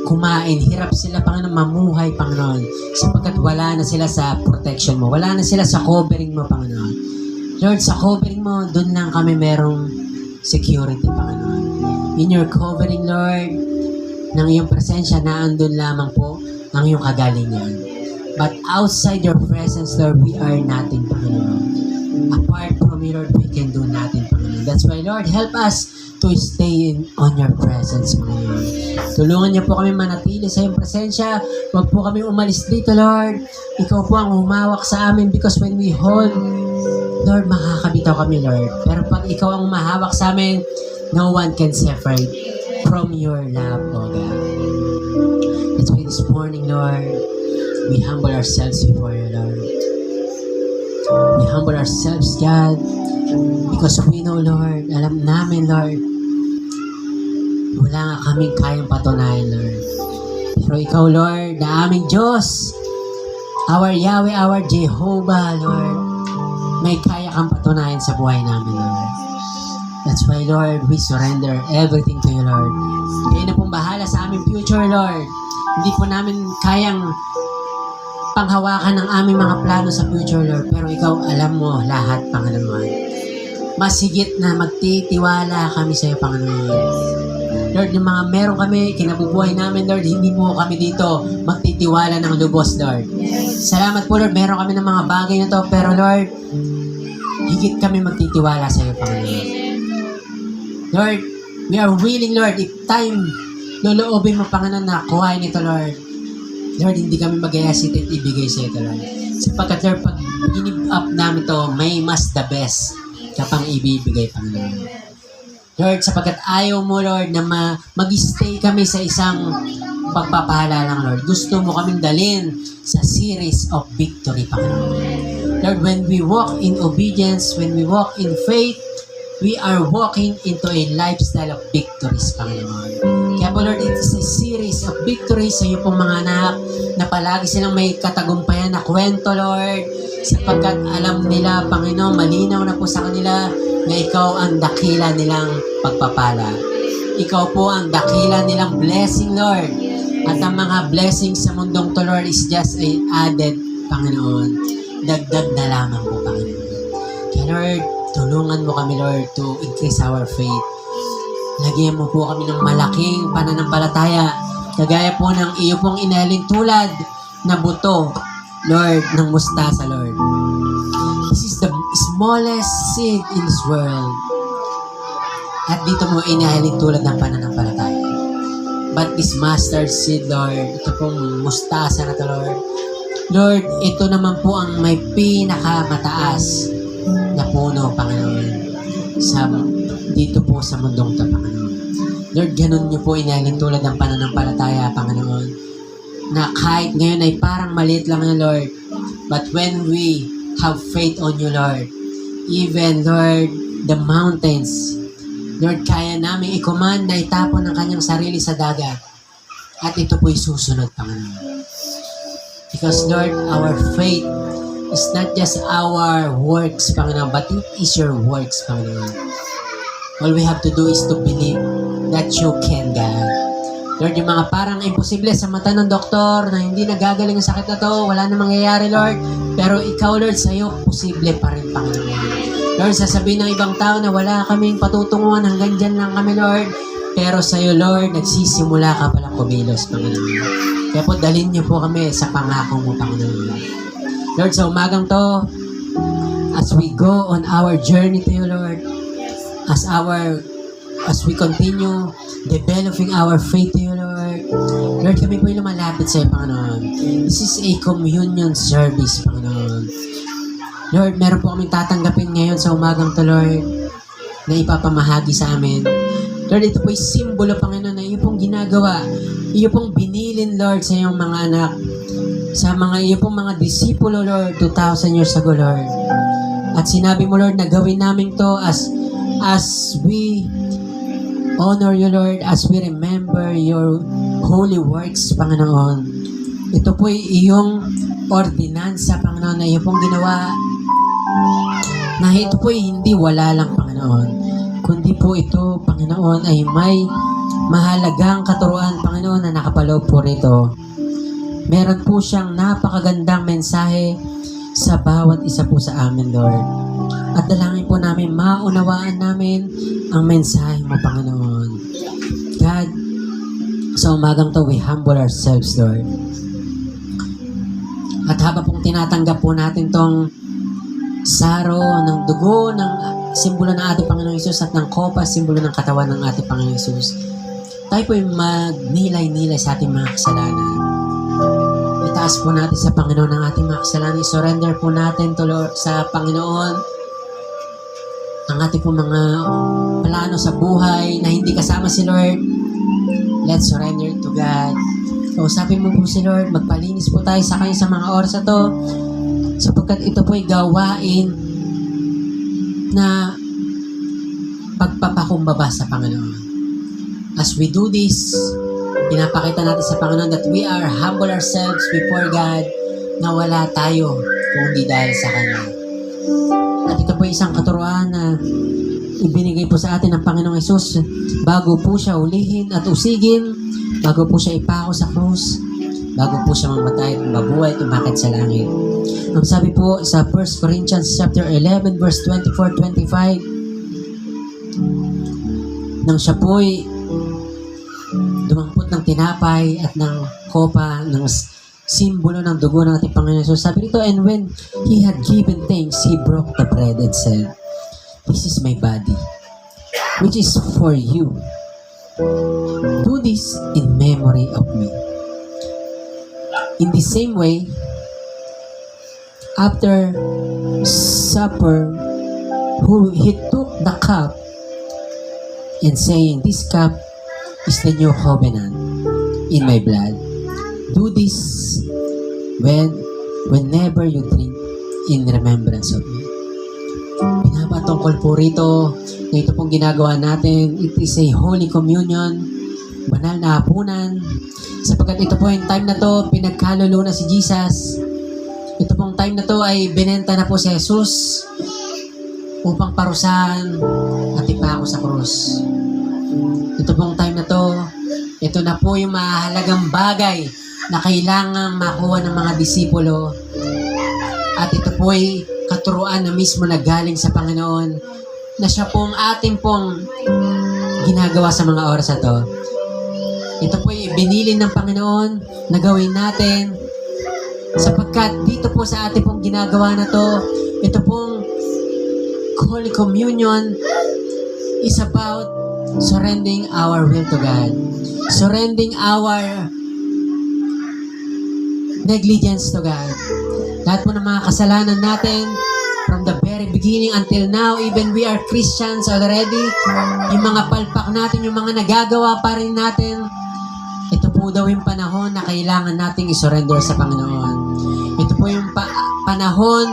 kumain, hirap sila, Panginoon, mamuhay, Panginoon, sapagkat wala na sila sa protection mo, wala na sila sa covering mo, Panginoon. Lord, sa covering mo, doon lang kami merong security, Panginoon. In your covering, Lord, ng iyong presensya, naandun lamang po ang iyong kagalingan. But outside your presence, Lord, we are nothing, Panginoon. Apart from you, Lord, we can do nothing, Panginoon. That's why, Lord, help us to stay on your presence, Panginoon. Tulungan niyo po kami manatili sa iyong presensya. Huwag po kami umalis dito, Lord. Ikaw po ang humawak sa amin because when we hold, Lord, makakabitaw kami, Lord. Pero pag ikaw ang humahawak sa amin, no one can separate from your love, O God. That's why this morning, Lord, we humble ourselves before you, Lord. We humble ourselves, God, because we know, Lord, alam namin, Lord, wala nga kaming kayang patunayan, Lord. Pero ikaw, Lord, na aming Diyos, our Yahweh, our Jehovah, Lord, may kaya kang patunayan sa buhay namin, Lord. That's why, Lord, we surrender everything to you, Lord. Kayo na pong bahala sa aming future, Lord. Hindi po namin kayang panghawakan ng aming mga plano sa future, Lord. Pero ikaw, alam mo lahat, Panginoon. Mas higit na magtitiwala kami sa iyo, Panginoon. Lord, yung mga meron kami, kinabubuhay namin, Lord, hindi po kami dito magtitiwala ng lubos, Lord. Salamat po, Lord, meron kami ng mga bagay na to, pero Lord, higit kami magtitiwala sa iyo, Panginoon. Lord, we are willing, Lord, if time, loloobin mo, Panginoon, na kuhain ito, Lord. Lord, hindi kami mag-hesitate ibigay sa ito, Lord. Sapagkat, Lord, pag give up namin ito, may mas the best kapang ibibigay, Panginoon. Lord, sapagkat ayaw mo, Lord, na mag-stay kami sa isang pagpapahala lang, Lord. Gusto mo kaming dalhin sa series of victory, Panginoon. Lord, when we walk in obedience, when we walk in faith, we are walking into a lifestyle of victories, Panginoon. Kaya po, Lord, it is a series of victories sa iyo pong mga anak na palagi silang may katagumpayan na kwento, Lord, sapagkat alam nila, Panginoon, malinaw na po sa kanila na ikaw ang dakila nilang pagpapala. Ikaw po ang dakila nilang blessing, Lord. At ang mga blessings sa mundong to, Lord, is just a added, Panginoon. Dagdag na lamang po, Panginoon. Kaya, Lord, tulungan mo kami, Lord, to increase our faith. Lagyan mo po kami ng malaking pananampalataya, kagaya po ng iyo pong inaling tulad na buto, Lord, ng mustasa, Lord. This is the smallest seed in this world. At dito mo inaling tulad ng pananampalataya. But this mustard seed, Lord, ito pong mustasa na to, Lord. Lord, ito naman po ang may pinakamataas na puno, Panginoon, dito po sa mundong ito, Panginoon. Lord, ganun niyo po inalin tulad ng pananampalataya, Panginoon. Na kahit ngayon ay parang maliit lang na, Lord. But when we have faith on you, Lord, even, Lord, the mountains, Lord, kaya namin i-command na itapon ang kanyang sarili sa dagat. At ito po'y susunod, Panginoon. Because, Lord, our faith is not just our works, Panginoon, but it is your works, Panginoon. All we have to do is to believe that you can, God. Lord, yung mga parang imposible sa mata ng doktor na hindi nagagaling ang sakit na to, wala na mangyayari, Lord. Pero ikaw, Lord, sa'yo, posible pa rin, Panginoon. Lord, sasabihin ng ibang tao na wala kaming patutunguhan, hanggang dyan lang kami, Lord. Pero sa'yo, Lord, nagsisimula ka palang kumilos, Panginoon. Kaya po, dalhin niyo po kami sa pangako mo, Panginoon. Lord, sa umagang to, as we go on our journey to you, Lord, as we continue developing our faith to you, Lord, Lord, kami po yung lumalapit sa iyo, Panginoon. This is a communion service, Panginoon. Lord, meron po kaming tatanggapin ngayon sa umagang to, Lord, na ipapamahagi sa amin. Lord, ito po yung simbolo, Panginoon, na iyo pong ginagawa. Iyo pong binilin, Lord, sa iyong mga anak. Sa mga iyo pong mga disipulo, Lord, 2,000 years ago, Lord. At sinabi mo, Lord, na gawin namin to as we honor you, Lord, as we remember your holy works, Panginoon. Ito po yung iyong ordinansa, Panginoon, na iyo pong ginawa. Na ito po hindi wala lang, Panginoon. Kundi po ito, Panginoon, ay may mahalagang katuruan, Panginoon, na nakapaloob po rito. Meron po siyang napakagandang mensahe sa bawat isa po sa amin, Lord. At dalangin po namin, maunawaan namin ang mensahe mo, Panginoon. God, sa umagang to, we humble ourselves, Lord. At habang pong tinatanggap po natin tong saro ng dugo, ng simbolo ng ating Panginoong Hesus, at ng kopa, simbolo ng katawan ng ating Panginoong Hesus, tayo po yung magnilay-nilay sa ating mga kasalanan. Itaas po natin sa Panginoon ang ating mga kasalanan. I-surrender po natin to, Lord, sa Panginoon ang ating po mga plano sa buhay na hindi kasama si Lord. Let's surrender to God. Kausapin mo po si Lord. Magpalinis po tayo sa kanya sa mga oras na to, sapagkat ito po ay gawain na pagpapakumbaba sa Panginoon. As we do this, pinapakita natin sa Panginoon that we are humble ourselves before God, na wala tayo kung hindi dahil sa Kanya. At ito po isang katuruan na ibinigay po sa atin ng Panginoong Hesus bago po siya ulihin at usigin, bago po siya ipako sa krus, bago po siya mamatay at mabuhay at umakit sa langit. Ang sabi po sa 1 Corinthians chapter 11 verse 24-25, nang siya po'y dumampot ng tinapay at ng kopa ng simbolo ng dugo ng ating Panginoon Jesus, sabi dito, and when he had given thanks, he broke the bread and said, "This is my body, which is for you. Do this in memory of me." In the same way, after supper, he took the cup and saying, "This cup is the new covenant in my blood. Do this whenever you drink in remembrance of me." Pinapatungkol po rito na ito pong ginagawa natin. It is a Holy Communion, banal na hapunan, sapagkat ito po yung time na to, pinagkalulo na si Jesus. Ito pong time na to ay binenta na po si Jesus upang parusahan at ipako sa krus. Ito pong time na to, ito na po yung mahalagang bagay na kailangan makuha ng mga disipulo. At ito po ay katuruan na mismo na galing sa Panginoon, na siya pong ating pong ginagawa sa mga oras na to. Ito po ay binilin ng Panginoon na gawin natin, sapagkat dito po sa ating pong ginagawa na to, ito pong Holy Communion is about surrendering our will to God. Surrendering our negligence to God. Lahat po ng mga kasalanan natin, from the very beginning until now, even we are Christians already, yung mga palpak natin, yung mga nagagawa pa rin natin, ito po daw yung panahon na kailangan nating isurrender sa Panginoon. Ito po yung panahon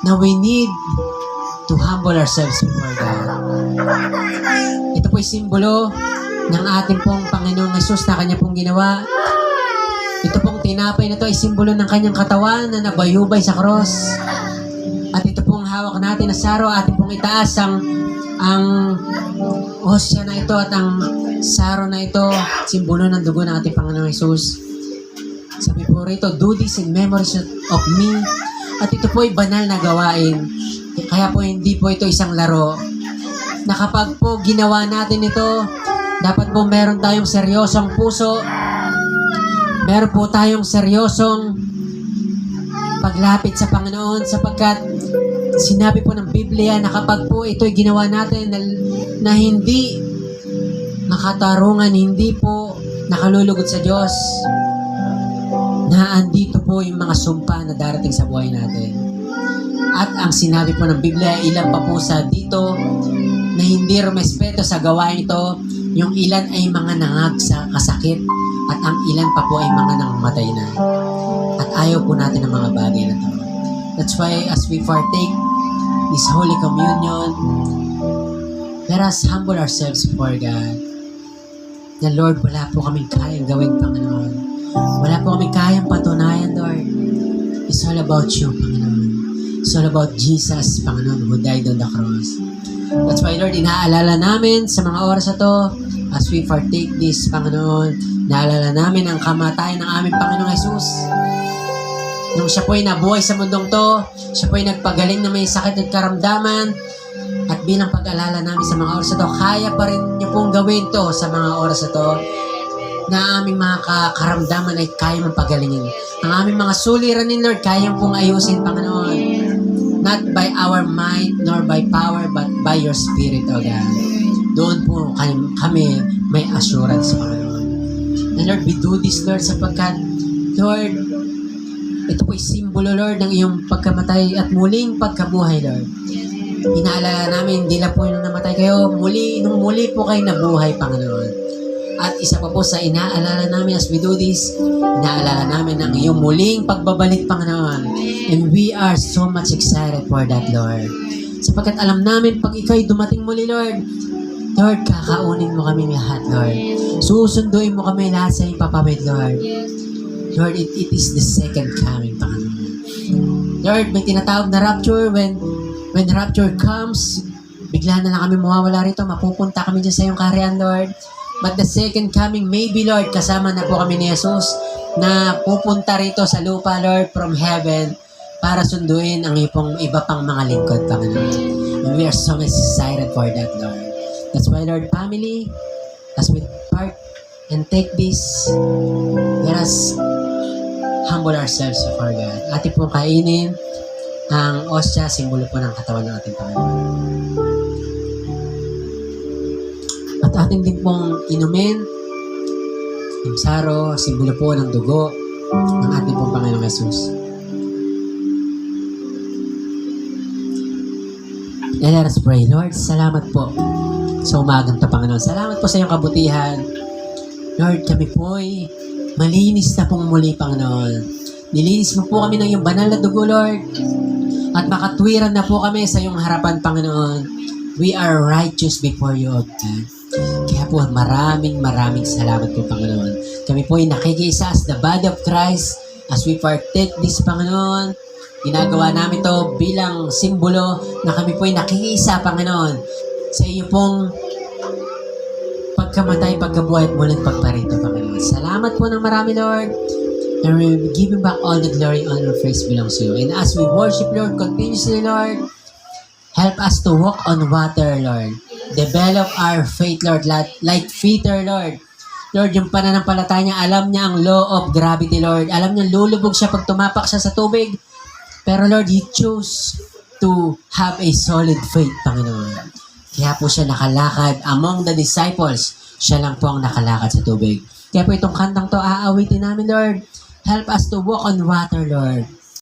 na we need to humble ourselves before God. Ito po yung simbolo ng ating pong Panginoong Jesus na Kanya pong ginawa. Ito pong tinapay na ito ay simbolo ng Kanyang katawan na nabayubay sa cross. At ito pong hawak natin na saro, ating pong itaas ang hosya na ito at ang saro na ito, simbolo ng dugo ng ating Panginoong Jesus. Sabi po rito, do this in memory of me. At ito po ay banal na gawain. Kaya po hindi po ito isang laro. Na kapag po ginawa natin ito, dapat po meron tayong seryosong puso. Meron po tayong seryosong paglapit sa Panginoon sapagkat sinabi po ng Biblia na kapag po ito'y ginawa natin na hindi makatarungan, hindi po nakalulugod sa Diyos, na andito po yung mga sumpa na darating sa buhay natin. At ang sinabi po ng Biblia, ilan pa po sa dito na hindi rumespeto sa gawain ito, yung ilan ay mga kasakit at ang ilan pa po ay mga nangamatay na. At ayaw po natin ng mga bagay na ito. That's why as we partake this Holy Communion, let us humble ourselves before God. Na Lord, wala po kaming kayang gawin, Panginoon. Wala po kaming kayang patunayan, Lord. It's all about you, Panginoon. It's all about Jesus, Panginoon, who died on the cross. That's why, Lord, inaalala namin sa mga oras na to, as we partake this, Panginoon, naalala namin ang kamatayan ng aming Panginoong Jesus. Nung siya po'y nabuhay sa mundong to, siya po'y nagpagaling na may sakit at karamdaman, at bilang pag-alala namin sa mga oras na to, kaya pa rin niyo pong gawin to sa mga oras na to, na aming mga karamdaman ay kaya mong pagalingin. Ang aming mga suliranin, Lord, kaya pong ayusin, Panginoon. Not by our might, nor by power, but by your Spirit, O God. Doon po kami may assurance, Panginoon. And Lord, we do this, Lord, sapagkat, Lord, ito po'y simbolo, Lord, ng iyong pagkamatay at muling pagkabuhay, Lord. Inaalala namin, hindi lang po nung namatay kayo, nung muli po kayo nabuhay, Panginoon. At isa pa po sa inaalala namin as we do this, inaalala namin ang iyong muling pagbabalik, Panginoon. And we are so much excited for that, Lord. Sapagkat alam namin, pag ikaw'y dumating muli, Lord, Lord, kakaunin mo kami lahat, Lord. Susunduin mo kami lahat sa iyong papawid, Lord. Lord, it is the second coming, Panginoon. Lord, may tinatawag na rapture. When rapture comes, bigla na lang kami mawawala rito. Mapupunta kami dyan sa iyong kaharian, Lord. But the second coming, maybe, Lord, kasama na po kami ni Jesus na pupunta rito sa lupa, Lord, from heaven para sunduin ang iba pang mga lingkod, Panginoon. And we are so excited for that, Lord. That's why, Lord, family, as we part and take this, let us humble ourselves before God. Ating pong kainin ang osya, simbolo po ng katawan ng ating Panginoon. At ating din pong inumin yung saro, simbolo po ng dugo ng ating pong Panginoong Jesus. And let us pray. Lord, salamat po sa umagang to, Panginoon. Salamat po sa iyong kabutihan. Lord, kami po'y malinis na pong muli, Panginoon. Nilinis mo po kami ng iyong banal na dugo, Lord. At makatwiran na po kami sa iyong harapan, Panginoon. We are righteous before you, O God. Kaya po, maraming salamat po, Panginoon. Kami po ay nakikiisa as the body of Christ as we partake this, Panginoon. Ginagawa namin to bilang simbolo na kami po ay nakikiisa, Panginoon, sa iyo pong pagkamatay, pagkabuhay at muling pagparito, Panginoon. Salamat po ng marami, Lord. And we will be giving back all the glory, honor, praise belongs to you. And as we worship, Lord, continuously, Lord, help us to walk on water, Lord. Develop our faith, Lord, like Peter, Lord. Lord, yung pananampalataya niya, alam niya ang law of gravity, Lord. Alam niya, lulubog siya pag tumapak siya sa tubig. Pero, Lord, He chose to have a solid faith, Panginoon. Kaya po siya nakalakad among the disciples. Siya lang po ang nakalakad sa tubig. Kaya po itong kantang to, aawitin namin, Lord. Help us to walk on water, Lord.